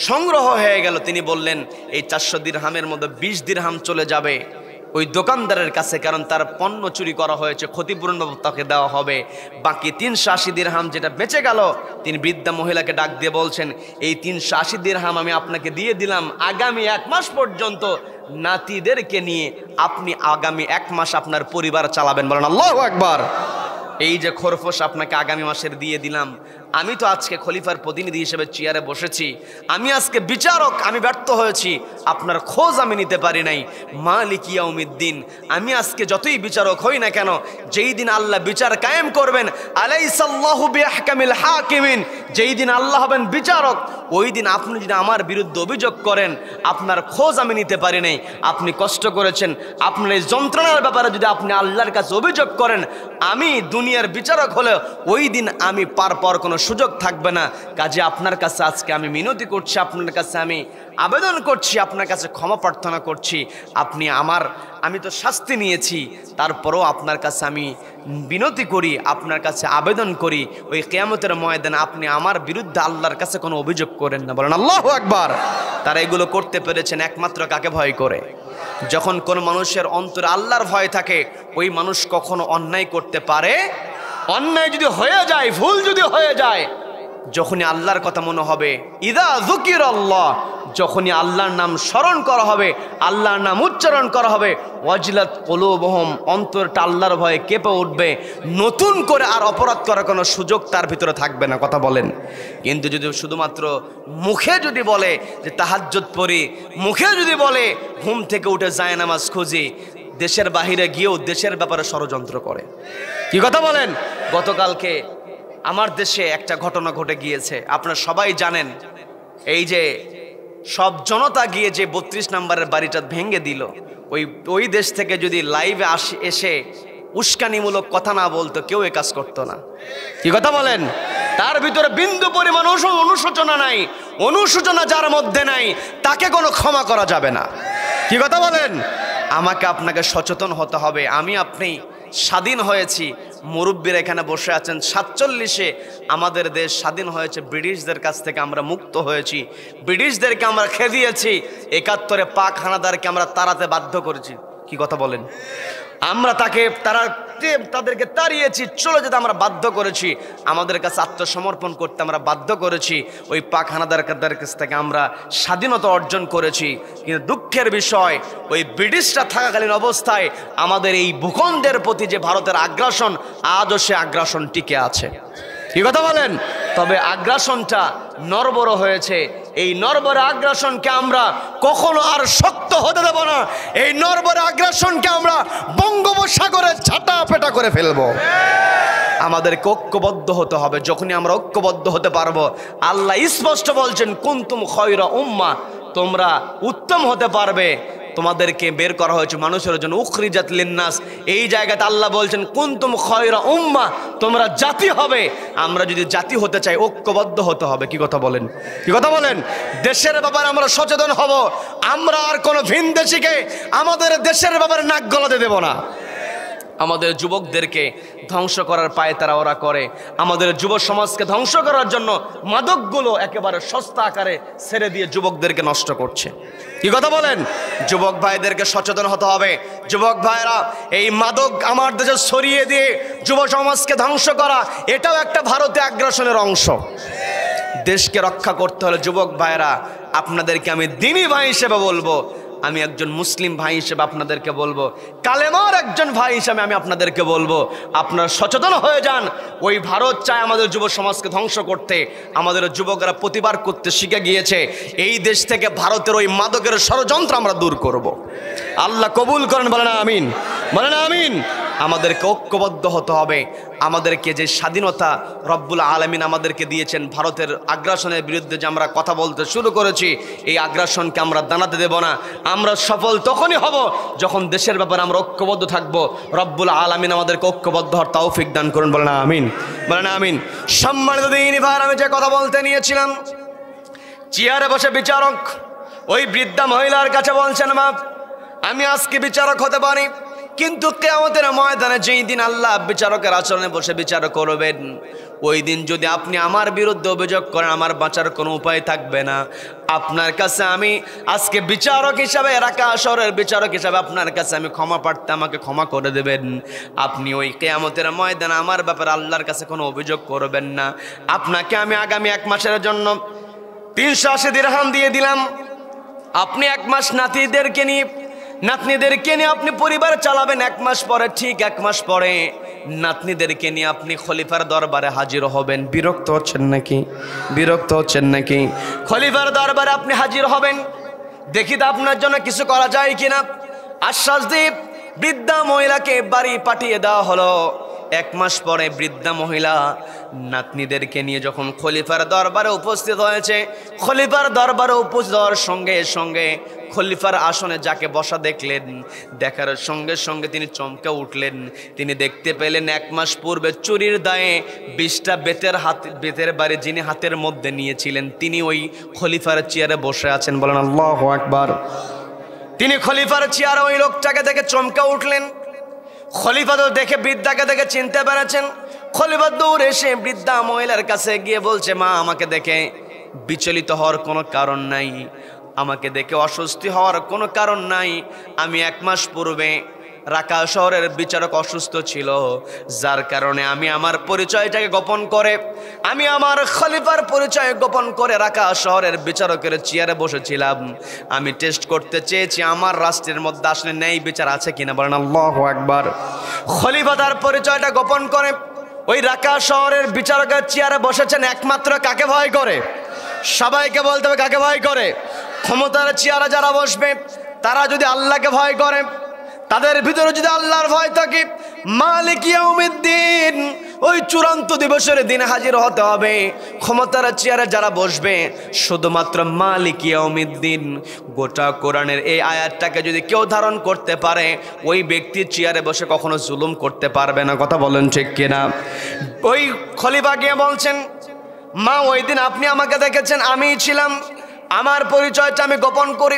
Speaker 1: সংগ্রহ হয়ে গেল, তিনি বললেন এই 400 দিরহামের মধ্যে 20 দিরহাম চলে যাবে ওই দোকানদারের কাছে, কারণ তার পণ্য চুরি করা হয়েছে, ক্ষতিপূরণ তাকে দেওয়া হবে। বাকি 380 দিরহাম যেটা বেঁচে গেল, তিনি বৃদ্ধা মহিলাকে ডাক দিয়ে বলছেন এই 380 দিরহাম আমি আপনাকে দিয়ে দিলাম, আগামী 1 মাস পর্যন্ত নাতিদেরকে নিয়ে আপনি আগামী 1 মাস আপনার পরিবার চালাবেন। বলেন আল্লাহু আকবার। এই যে খরফস আপনাকে আগামী মাসের দিয়ে দিলাম, আমি তো আজকে খলিফার প্রতিনিধি হিসেবে চেয়ারে বসেছি, আমি আজকে বিচারক, আমি ব্যর্থ হয়েছি, আপনার খোঁজ আমি নিতে পারি নাই। মালিক ইয়াউমিদ্দিন, আমি আজকে যতই বিচারক হই না কেন, যেই দিন আল্লাহ বিচার কায়েম করবেন, আলাইসাল্লাহু বিআহকামিল হাকিমিন, যেই দিন আল্লাহ হবেন বিচারক, ওই দিন আপনি যদি আমার বিরুদ্ধে অভিযোগ করেন, আপনার খোঁজ আমি নিতে পারি নাই, আপনি কষ্ট করেছেন, আপনার এই যন্ত্রণার ব্যাপারে যদি আপনি আল্লাহর কাছে অভিযোগ করেন, আমি দুনিয়ার বিচারক হলে ওই দিন আমি পার কোনো সুযোগ থাকবে না। কাজে আপনার কাছে আজকে আমি মিনতি করছি, আপনার কাছে আমি আবেদন করছি, আপনার কাছে ক্ষমা প্রার্থনা করছি, আমি তো শাস্তি নিয়েছি, তারপরও আপনার কাছে আমি বিনতি করি, আপনার কাছে আবেদন করি, ওই কিয়ামতের ময়দানে আপনি আমার বিরুদ্ধে আল্লাহর কাছে কোনো অভিযোগ করেন না। বলেন আল্লাহু আকবার। তারা এগুলো করতে পেরেছেন একমাত্র কাকে ভয় করে? যখন কোন মানুষের অন্তরে আল্লাহর ভয় থাকে, ওই মানুষ কখনো অন্যায় করতে পারে। অন্যায় যদি হয়ে যায়, ভুল যদি হয়ে যায়, যখনই আল্লাহর কথা মনে হবে, ইদা যুকিরাল্লাহ, যখনই আল্লাহর নাম স্মরণ করা হবে, আল্লাহর নাম উচ্চারণ করা হবে, ওয়াজিলাত কুলুবুহুম, অন্তরটা আল্লাহর ভয়ে কেঁপে উঠবে, নতুন করে আর অপরাধ করার কোনো সুযোগ তার ভিতরে থাকবে না। কথা বলেন। কিন্তু যদি শুধুমাত্র মুখে যদি বলে যে তাহাজ্জুদ পড়ি, মুখে যদি বলে ঘুম থেকে উঠে যায় নামাজ খুঁজি, দেশের বাহিরে গিয়েও দেশের ব্যাপারে ষড়যন্ত্র করে। কি কথা বলেন? গতকালকে আমার দেশে একটা ঘটনা ঘটে গিয়েছে, আপনারা সবাই জানেন। এই যে সব জনতা গিয়ে যে 32 নম্বরের বাড়িটা ভেঙে দিল, ওই দেশ থেকে যদি লাইভে এসে উস্কানিমূলক কথা না বলতো, কেউ এ কাজ করতো না। কি কথা বলেন? তার ভিতরে বিন্দু পরিমাণ অনুশোচনা নাই। অনুশোচনা যার মধ্যে নাই, তাকে কোনো ক্ষমা করা যাবে না। কি কথা বলেন? আমাকে আপনাকে সচেতন হতে হবে। আপনি স্বাধীন হয়েছি, মুরব্বীরা এখানে বসে আছেন, 47-এ আমাদের দেশ স্বাধীন হয়েছে, ব্রিটিশদের কাছ থেকে আমরা মুক্ত হয়েছি, ব্রিটিশদেরকে আমরা খেদিয়েছি, 71-এ পাক হানাদারকে আমরা তাড়াতে বাধ্য করেছি। কি কথা বলেন? আমরা তাদেরকে তাড়িয়েছি, চলে যেতে আমরা বাধ্য করেছি, আমাদের কাছে আত্মসমর্পণ করতে আমরা বাধ্য করেছি, ওই পাক হানাদারদের কাছ থেকে আমরা স্বাধীনতা অর্জন করেছি। কিন্তু দুঃখের বিষয়, ওই ব্রিটিশরা থাকাকালীন অবস্থায় আমাদের এই ভূখণ্ডের প্রতি যে ভারতের আগ্রাসন, আজও সে আগ্রাসন টিকে আছে। কি কথা বলেন? তবে আগ্রাসনটা নড়বড় হয়েছে। এই নড়বড় আগ্রাসনকে আমরা কখনো আর শক্ত হতে দেব না। এই নড়বড় আগ্রাসনকে আমরা বঙ্গোপসাগরে ঝাঁটা পেটা করে ফেলবো। আমাদেরকে ঐক্যবদ্ধ হতে হবে। যখনই আমরা ঐক্যবদ্ধ হতে পারবো, আল্লাহ স্পষ্ট বলছেন কুনতুম খায়রা উম্মাহ, তোমরা উত্তম হতে পারবে। তোমাদেরকে বের করা হয়েছে মানুষের জন্য, উখরিজাত লিন্নাস। এই জায়গাতে আল্লাহ বলছেন কুনতুম খায়রা উম্মাহ, তোমরা জাতি হবে। আমরা যদি জাতি হতে চাই, ঐক্যবদ্ধ হতে হবে। কি কথা বলেন? কি কথা বলেন? দেশের ব্যাপারে আমরা সচেতন হব। আমরা আর কোনো ভিনদেশীকে আমাদের দেশের ব্যাপারে নাক গলাতে দেব না। আমাদের যুবকদেরকে ধ্বংস করার পায়তারা ওরা করে। আমাদের যুব সমাজকে ধ্বংস করার জন্য মাদকগুলো একেবারে সস্তা আকারে ছেড়ে দিয়ে যুবকদেরকে নষ্ট করছে। কি কথা বলেন? যুবক ভাইদেরকে সচেতন হতে হবে। যুবক ভাইরা, এই মাদক আমার দেশে ছড়িয়ে দিয়ে যুব সমাজকে ধ্বংস করা, এটাও একটা ভারতীয় আগ্রাসনের অংশ। দেশকে রক্ষা করতে হলে যুবক ভাইরা, আপনাদেরকে আমি দ্বীনী ভাই হিসেবে বলবো, আমি একজন মুসলিম ভাই হিসেবে আপনাদেরকে বলবো, কালেমার একজন ভাই হিসেবে আমি আপনাদেরকে বলবো, আপনারা সচেতন হয়ে যান। ওই ভারত চায় আমাদের যুব সমাজকে ধ্বংস করতে। আমাদের যুবকরা প্রতিবাদ করতে শিখে গিয়েছে। এই দেশ থেকে ভারতের ওই মাদকের ষড়যন্ত্র আমরা দূর করব। আল্লাহ কবুল করেন, বলেন আমিন, বলেন আমিন। আমাদেরকে ঐক্যবদ্ধ হতে হবে। আমাদেরকে যে স্বাধীনতা রব্বুল আলামিন আমাদেরকে দিয়েছেন, ভারতের আগ্রাসনের বিরুদ্ধে যে আমরা কথা বলতে শুরু করেছি, এই আগ্রাসনকে আমরা দানাতে দেব না। আমরা সফল তখনই হব যখন দেশের ব্যাপারে আমরা ঐক্যবদ্ধ থাকব। রব্বুল আলামিন আমাদেরকে ঐক্যবদ্ধ হওয়ার তৌফিক দান করুন, বলেন আমিন, বলেন আমিন। সম্মানিত দ্বীনী ভাইরা, আমি যে কথা বলতে নিয়েছিলাম, চেয়ারে বসে বিচারক ওই বৃদ্ধা মহিলার কাছে বলছেন, মা আমি আজকে বিচারক হতে পারি, কিন্তু কিয়ামতের ময়দানে যেই দিন আল্লাহ বিচারকের আচরণে বসে বিচার করবেন, ওই দিন যদি আপনি আমার বিরুদ্ধে অভিযোগ করেন, আমার বাঁচার কোনো উপায় থাকবে না। আপনার কাছে আমি আজকে বিচারক হিসাবে, রাকা শহরের বিচারক হিসাবে আপনার কাছে আমি ক্ষমা প্রার্থী, আমাকে ক্ষমা করে দেবেন। আপনি ওই কিয়ামতের ময়দানে আমার ব্যাপারে আল্লাহর কাছে কোনো অভিযোগ করবেন না। আপনাকে আমি আগামী 1 মাসের জন্য 380 দিরহাম দিয়ে দিলাম। আপনি 1 মাস নাতিদেরকে নিয়ে আপনি পরিবার চালাবেন। 1 মাস পরে, ঠিক 1 মাস পরে নাতনিদেরকে নিয়ে আপনি খলিফার দরবারে হাজির হবেন। বিরক্ত হচ্ছেন নাকি? বিরক্ত হচ্ছেন নাকি? খলিফার দরবারে আপনি হাজির হবেন, দেখি তো আপনার জন্য কিছু করা যায় কিনা। আশ্বাস দিয়ে বৃদ্ধা মহিলাকে বাড়ি পাঠিয়ে দেওয়া হলো। 1 মাস পরে বৃদ্ধা মহিলা নাতনিদেরকে নিয়ে যখন খলিফার দরবারে উপস্থিত হয়েছে, খলিফার দরবারে উপস্থিত হওয়ার সঙ্গে সঙ্গে খলিফার আসনে যাকে বসা দেখলেন, দেখার সঙ্গে সঙ্গে তিনি চমকে উঠলেন। তিনি দেখতে পেলেন 1 মাস পূর্বে চুরির দায়ে 20টা বেতের বাড়ি যিনি হাতের মধ্যে নিয়েছিলেন, তিনি ওই খলিফার চেয়ারে বসে আছেন। বলেন আল্লাহু আকবার। তিনি খলিফার চেয়ারে ওই লোকটাকে দেখে চমকে উঠলেন। খলিফা তো দেখে, বৃদ্ধাকে দেখে চিনতে পেরেছেন। খলিফা দৌড়ে এসে বৃদ্ধা মহিলার কাছে গিয়ে বলছে, মা আমাকে দেখে বিচলিত হওয়ার কোনো কারণ নাই, আমাকে দেখে অস্বস্তি হওয়ার কোনো কারণ নাই। আমি 1 মাস পূর্বে রাকা শহরের বিচারক অসুস্থ ছিল, যার কারণে আমি আমার পরিচয়টাকে গোপন করে, আমি আমার খলিফার পরিচয় গোপন করে রাকা শহরের বিচারকের চেয়ারে বসেছিলাম। আমি টেস্ট করতে চেয়েছি আমার রাষ্ট্রের মধ্যে আসলে ন্যায় বিচার আছে কিনা। বলেন আল্লাহু আকবার। খলিফা তার পরিচয়টা গোপন করে ওই রাকা শহরের বিচারকের চেয়ারে বসেছেন একমাত্র কাকে ভয় করে? সবাইকে বলতে হবে কাকে ভয় করে? ক্ষমতার চেয়ারে যারা বসবে তারা যদি আল্লাহকে ভয় করে, তাদের ভিতরে যদি আল্লাহর ভয় থাকে, মালিক ইয়াউমিদ্দিন ওই চূড়ান্ত দিবসের দিনে হাজির হতে হবে। ক্ষমতার চেয়ারে যারা বসবে শুধুমাত্র মালিক ইয়াউমিদ্দিন। গোটা কোরআনের এই আয়াতটাকে যদি কেউ ধারণ করতে পারে, ওই ব্যক্তি চেয়ারে বসে কখনো জুলুম করতে পারবে না। কথা বলেন ঠিক কিনা? ওই খলিফা গিয়ে বলছেন, মা ওই দিন আপনি আমাকে দেখেছেন, আমিই ছিলাম, আমার পরিচয়টা আমি গোপন করি,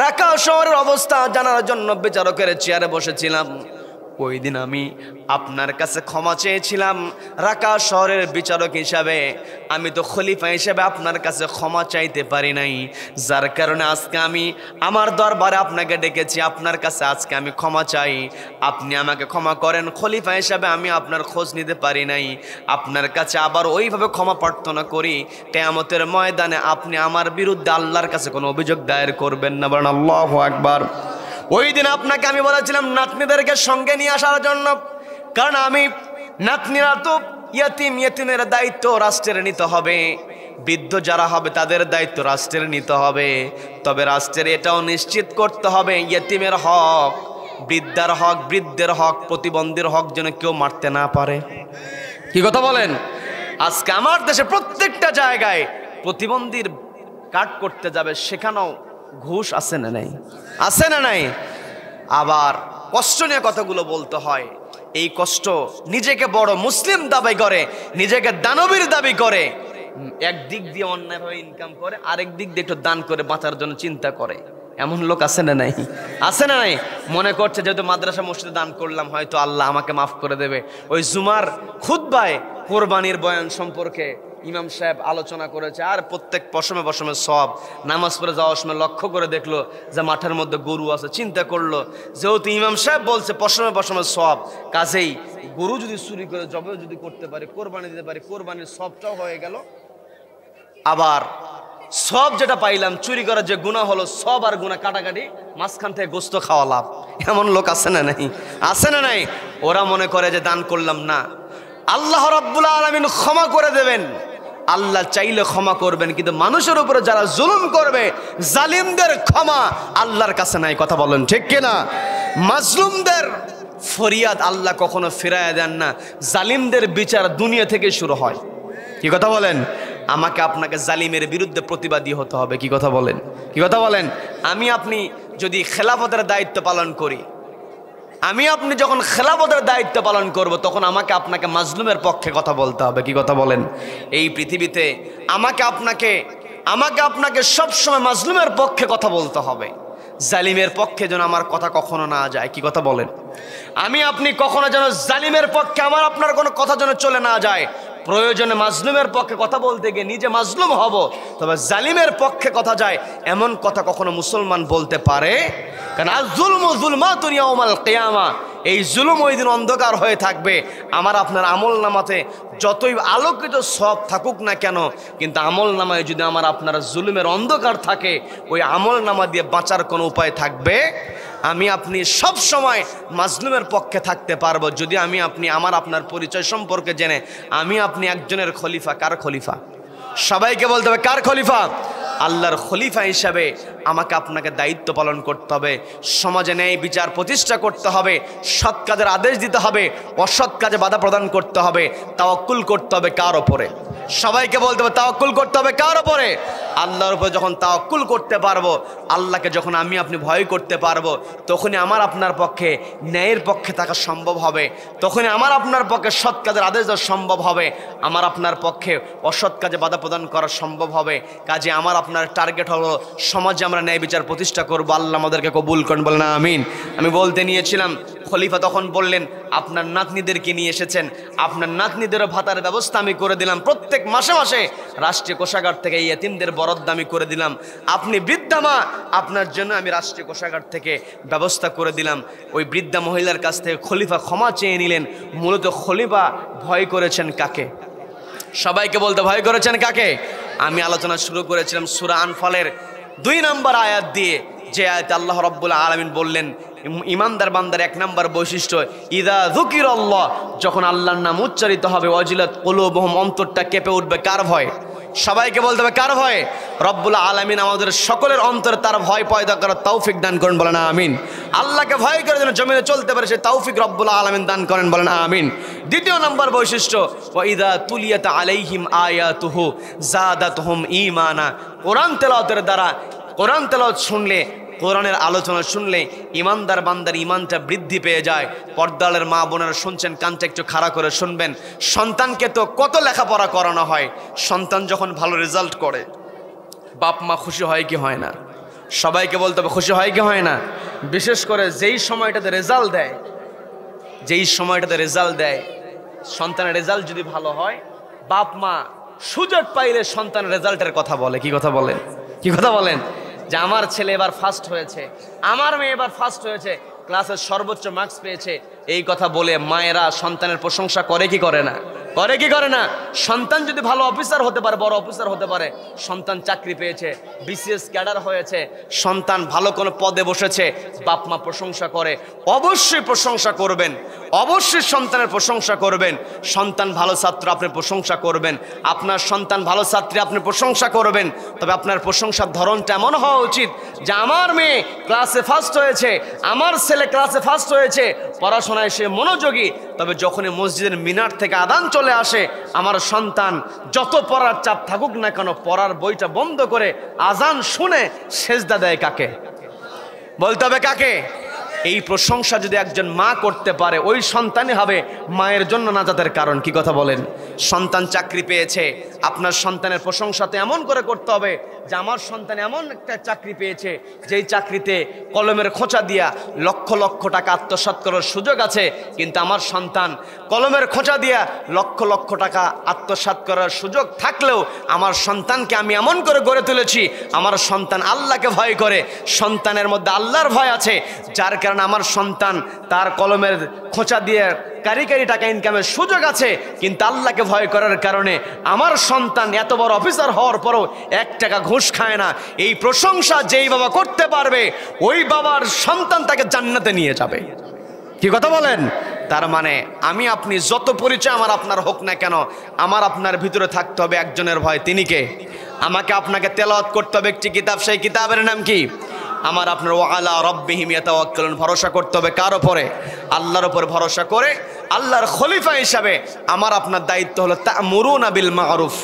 Speaker 1: রাকা শহরের অবস্থা জানার জন্য বিচারকের চেয়ারে বসেছিলাম। ওই দিন আমি আপনার কাছে ক্ষমা চেয়েছিলাম রাকা শহরের বিচারক হিসাবে। আমি তো খলিফা হিসেবে আপনার কাছে ক্ষমা চাইতে পারি নাই, যার কারণে আজকে আমি আমার দরবারে আপনাকে ডেকেছি, আপনার কাছে আজকে আমি ক্ষমা চাই, আপনি আমাকে ক্ষমা করেন। খলিফা হিসাবে আমি আপনার খোঁজ নিতে পারি নাই, আপনার কাছে আবার ওইভাবে ক্ষমা প্রার্থনা করি, কিয়ামতের ময়দানে আপনি আমার বিরুদ্ধে আল্লাহর কাছে কোনো অভিযোগ দায়ের করবেন না। বলেন আল্লাহু আকবার। ওই দিন আপনাকে আমি বলেছিলাম নাতনিদেরকে সঙ্গে নিয়ে আসার জন্য, কারণ আমি নাতনিরা তো ইয়াতিম, ইয়াতিমের দায়িত্ব রাষ্ট্রের নিতে হবে, বৃদ্ধ যারা হবে তাদের দায়িত্ব রাষ্ট্রের নিতে হবে। তবে রাষ্ট্রের এটাও নিশ্চিত করতে হবে ইয়াতিমের হক, বৃদ্ধার হক, বৃদ্ধের হক, প্রতিবন্ধীর হক যেন কেউ মারতে না পারে। কি কথা বলেন? আজকে আমার দেশে প্রত্যেকটা জায়গায় প্রতিবন্ধীর কাট করতে যাবে, সেখানেও ঘুষ আছে না নাই? আছে না নাই? আবার কষ্ট নিয়ে কথাগুলো বলতে হয়। এই কষ্ট নিজেকে বড় মুসলিম দাবি করে, নিজেকে দানবীর দাবি করে, এক দিক দিয়ে অন্যায়ভাবে ইনকাম করে, আরেক দিক দিয়ে একটু দান করে বাঁচার জন্য চিন্তা করে। এমন লোক আছে না নাই? আছে না নাই? মনে করছে যেহেতু মাদ্রাসা মসজিদে দান করলাম হয়তো আল্লাহ আমাকে মাফ করে দেবে। ওই জুমার খুতবায় কোরবানির বয়ান সম্পর্কে ইমাম সাহেব আলোচনা করেছে, আর প্রত্যেক পশমে পশমে সব। নামাজ পড়ে যাওয়ার সময় লক্ষ্য করে দেখলো যে মাঠের মধ্যে গরু আছে, চিন্তা করলো যেহেতু ইমাম সাহেব বলছে পশমে পশমে সব, কাজেই গরু যদি চুরি করে জবে যদি করতে পারি, কোরবানি দিতে পারি, কোরবানির সবটাও হয়ে গেল। আবার সব যেটা পাইলাম, চুরি করার যে গুনাহ হলো, সব আর গুনাহ কাটাকাটি, মাঝখান থেকে গোস্ত খাওয়া লাভ। এমন লোক আছে না নাই? আছে না নাই? ওরা মনে করে যে দান করলাম না, আল্লাহ রাব্বুল আলামিন ক্ষমা করে দেবেন। আল্লাহ চাইলে ক্ষমা করবেন, কিন্তু মানুষের উপরে যারা জুলুম করবে, জালিমদের ক্ষমা আল্লাহর কাছে নাই। কথা বলেন ঠিক কিনা? মাজলুমদের ফরিয়াদ আল্লাহ কখনো ফিরাইয়া দেন না, জালিমদের বিচার দুনিয়া থেকে শুরু হয়। কি কথা বলেন? আমাকে আপনাকে জালিমের বিরুদ্ধে প্রতিবাদী হতে হবে। কি কথা বলেন? কি কথা বলেন? আমি আপনি যদি খেলাফতের দায়িত্ব পালন করি, আমি আপনি যখন খেলাফতের দায়িত্ব পালন করব, তখন আমাকে আপনাকে মাজলুমের পক্ষে কথা বলতে হবে। কি কথা বলেন? এই পৃথিবীতে আমাকে আপনাকে সবসময় মাজলুমের পক্ষে কথা বলতে হবে, জালিমের পক্ষে যেন আমার কথা কখনো না যায়। কি কথা বলেন? আমি আপনি কখনো যেন জালিমের পক্ষে আমার আপনার কোনো কথা যেন চলে না যায়। প্রয়োজনে মাজলুমের পক্ষে কথা বলতে গিয়ে নিজে মাজলুম হব, তবে জালিমের পক্ষে কথা যায় এমন কথা কখনো মুসলমান বলতে পারে? কারণ আয-যুলমু যুলমাতুন ইয়াউমাল কিয়ামা, এই জুলুম ওই দিন অন্ধকার হয়ে থাকবে। আমার আপনার আমল নামাতে যতই আলোকিত সব থাকুক না কেন, কিন্তু আমল নামায় যদি আমার আপনার জুলুমের অন্ধকার থাকে, ওই আমল নামা দিয়ে বাঁচার কোনো উপায় থাকবে? আমি আপনি সব সময় মাজলুমের পক্ষে থাকতে পারবো যদি আমি আপনি আমার আপনার পরিচয় সম্পর্কে জেনে আমি আপনি একজনের খলিফা। কার খলিফা? সবাইকে বলতে হবে কার খলিফা? আল্লাহর খলিফা হিসাবে আমাকে আপনাকে দায়িত্ব পালন করতে হবে, সমাজে ন্যায় বিচার প্রতিষ্ঠা করতে হবে, সৎ কাজের আদেশ দিতে হবে, অসৎ কাজে বাধা প্রদান করতে হবে, তাওয়াক্কুল করতে হবে কার ওপরে? সবাইকে বলতে হবে তাওয়াক্কুল করতে হবে কার ওপরে? আল্লাহর উপরে। যখন তাওয়াক্কুল করতে পারবো, আল্লাহকে যখন আমি আপনি ভয় করতে পারবো, তখনই আমার আপনার পক্ষে ন্যায়ের পক্ষে থাকা সম্ভব হবে, তখনই আমার আপনার পক্ষে সৎ কাজের আদেশ দেওয়া সম্ভব হবে, আমার আপনার পক্ষে অসৎ কাজে বাধা প্রদান করা সম্ভব হবে। কাজে আমার আপনার টার্গেট হলো সমাজে আমরা ন্যায় বিচার প্রতিষ্ঠা করবো। আল্লাহ আমাদেরকে কবুল করেন, বলেন আমিন। আমি বলতে নিয়েছিলাম, খলিফা তখন বললেন আপনার নাতনিদেরকে নিয়ে এসেছেন, আপনার নাতনিদেরও ভাতার ব্যবস্থা আমি করে দিলাম, প্রত্যেক মাসে মাসে রাষ্ট্রীয় কোষাগার থেকে এই এতিমদের বরাদ্দ আমি করে দিলাম। আপনি বৃদ্ধা মা, আপনার জন্য আমি রাষ্ট্রীয় কোষাগার থেকে ব্যবস্থা করে দিলাম। ওই বৃদ্ধা মহিলার কাছ থেকে খলিফা ক্ষমা চেয়ে নিলেন। মূলত খলিফা ভয় করেছেন কাকে? সবাইকে বলতে ভয় করেছেন কাকে? আমি আলোচনা শুরু করেছিলাম সূরা আনফালের 2 নম্বর আয়াত দিয়ে, যে আয়াতে আল্লাহ রাব্বুল আলামিন বললেন ইমানদার বান্দার 1 নম্বর বৈশিষ্ট্য, ইযা যুকিরাল্লাহ, যখন আল্লাহর নাম উচ্চারিত হবে, ওয়াজিলাত কুলুবুহুম, অন্তরটা কেঁপে উঠবে। কার ভয়? সবাইকে বলতে হবে কার ভয়? রব্বুল আলামিন আমাদের সকলের অন্তরে তার ভয় পয়দা করার তৌফিক দান করেন, বলেন আমিন। আল্লাহকে ভয় করে যেন জমিনে চলতে পারে সে তৌফিক রব্বুল আলামিন দান করেন, বলেন আমিন। 2 নম্বর বৈশিষ্ট্য, ওয়া ইযা তুলিয়াত আলাইহিম আয়াতুহু যাদাতুহুম ঈমানা, কোরআন তেলাওয়াতের দ্বারা, কোরআন তেলাওয়াত শুনলে, কোরআনের আলোচনা শুনলে ইমানদার বান্দার ইমানটা বৃদ্ধি পেয়ে যায়। পর্দালের মা বোনেরা শুনছেন, কানটা একটু খাড়া করে শুনবেন। সন্তানকে তো কত লেখাপড়া করানো হয়, সন্তান যখন ভালো রেজাল্ট করে বাপ মা খুশি হয় কি হয় না? সবাইকে বলতে হবে খুশি হয় কি হয় না? বিশেষ করে যেই সময়টাতে রেজাল্ট দেয়, সন্তানের রেজাল্ট যদি ভালো হয়, বাপ মা সুযোগ পাইলে সন্তানের রেজাল্টের কথা বলে। কি কথা বলেন? কি কথা বলেন? যে আমার ছেলে এবার ফার্স্ট হয়েছে, আমার মেয়ে এবার ফার্স্ট হয়েছে, ক্লাসের সর্বোচ্চ মার্কস পেয়েছে, এই কথা বলে মায়েরা সন্তানের প্রশংসা করে কি করে না? করে কি করে না? সন্তান যদি ভালো অফিসার হতে পারে, বড় অফিসার হতে পারে, সন্তান চাকরি পেয়েছে, বিসিএস ক্যাডার হয়েছে, সন্তান ভালো কোনো পদে বসেছে, বাপ মা প্রশংসা করে। অবশ্যই প্রশংসা করবেন, অবশ্যই সন্তানের প্রশংসা করবেন। সন্তান ভালো ছাত্র, আপনি প্রশংসা করবেন। আপনার সন্তান ভালো ছাত্রী, আপনি প্রশংসা করবেন। তবে আপনার প্রশংসার ধরনটা এমন হওয়া উচিত যে আমার মেয়ে ক্লাসে ফার্স্ট হয়েছে, আমার ছেলে ক্লাসে ফার্স্ট হয়েছে, পড়াশোনায় সে মনোযোগী। তবে যখনই মসজিদের মিনার থেকে আযান চলে আসে, আমার সন্তান যত পড়ার চাপ থাকুক না কেন, পড়ার বইটা বন্ধ করে আযান শুনে সেজদা দেয়। কাকে বলতে হবে? কাকে? এই প্রশংসা যদি একজন মা করতে পারে, ওই সন্তানই হবে মায়ের জন্য নাজাতের কারণ। কি কথা বলেন? সন্তান চাকরি পেয়েছে, আপনার সন্তানের প্রশংসা তো এমন করে করতে হবে যে আমার সন্তান এমন একটা চাকরি পেয়েছে যেই চাকরিতে কলমের খোঁচা দিয়া লক্ষ লক্ষ টাকা আত্মসাৎ করার সুযোগ আছে, কিন্তু আমার সন্তান কলমের খোঁচা দিয়া লক্ষ লক্ষ টাকা আত্মসাৎ করার সুযোগ থাকলেও আমার সন্তানকে আমি এমন করে গড়ে তুলেছি, আমার সন্তান আল্লাহকে ভয় করে, সন্তানের মধ্যে আল্লাহর ভয় আছে, যার কারণে আমার সন্তান তার কলমের খোঁচা দিয়ে কারি কারি টাকা ইনকামের সুযোগ আছে, কিন্তু আল্লাহকে ভয় করার কারণে আমার সন্তান এত বড় অফিসার হওয়ার পরও 1 টাকা ঘুষ খায় না। এই প্রশংসা যেই বাবা করতে পারবে, ওই বাবার সন্তান তাকে জান্নাতে নিয়ে যাবে। কি কথা বলেন? তার মানে আমি আপনি যত পরিচয় আমার আপনার হোক না কেন, আমার আপনার ভিতরে থাকতে হবে একজনের ভয়। তিনি কে? আমাকে আপনাকে তেলাওয়াত করতে হবে একটি কিতাব, সেই কিতাবের নাম কি? আমার আপনার ওয়ালা রব্বিহিম ইয়াতাওয়াক্কালুন, ভরসা করতে হবে কার উপরে? আল্লাহর উপরে ভরসা করে আল্লাহর খলিফা হিসাবে আমার আপনার দায়িত্ব হলো তা'মুরুনা বিল মা'রুফ।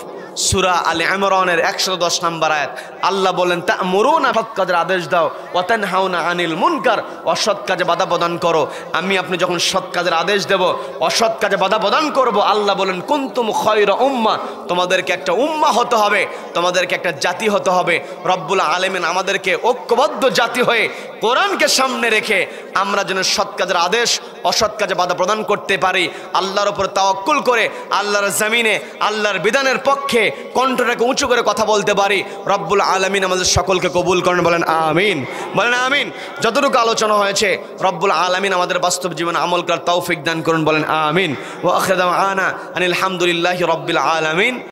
Speaker 1: সূরা আলে ইমরানের 110 নম্বর আয়াত, আল্লাহ বলেন তা'মুরুনা, সৎ কাজের আদেশ দাও, ওয়া তানহাউনা আনিল মুনকার, অসৎ কাজে বাধা প্রদান করো। আমি আপনি যখন সৎ কাজের আদেশ দেব, অসৎ কাজে বাধা প্রদান করব, আল্লাহ বলেন কুনতুম খায়রা উম্মাহ, তোমাদেরকে একটা উম্মাহ হতে হবে, তোমাদেরকে একটা জাতি হতে হবে। রব্বুল আলামিন আমাদেরকে ঐক্যবদ্ধ জাতি হয়ে কোরআনকে সামনে রেখে আমরা যেন সৎ কাজের আদেশ, অসৎ কাজে বাধা প্রদান করতে পারি, আল্লাহর উপর তাওয়াক্কুল করে আল্লাহর জমিনে আল্লাহর বিধানের পক্ষে কণ্ঠটাকে উঁচু করে কথা বলতে পারি। রব্বুল আলামিন আমাদের সকলকে কবুল করেন, বলেন আমিন, বলেন আমিন। যতটুকু আলোচনা হয়েছে রব্বুল আলামিন আমাদের বাস্তব জীবনে আমল করার তৌফিক দান করুন, বলেন আমিন। ওয়া আখিরু দাওয়ানা আনিল হামদুলিল্লাহি রাব্বিল আলামিন।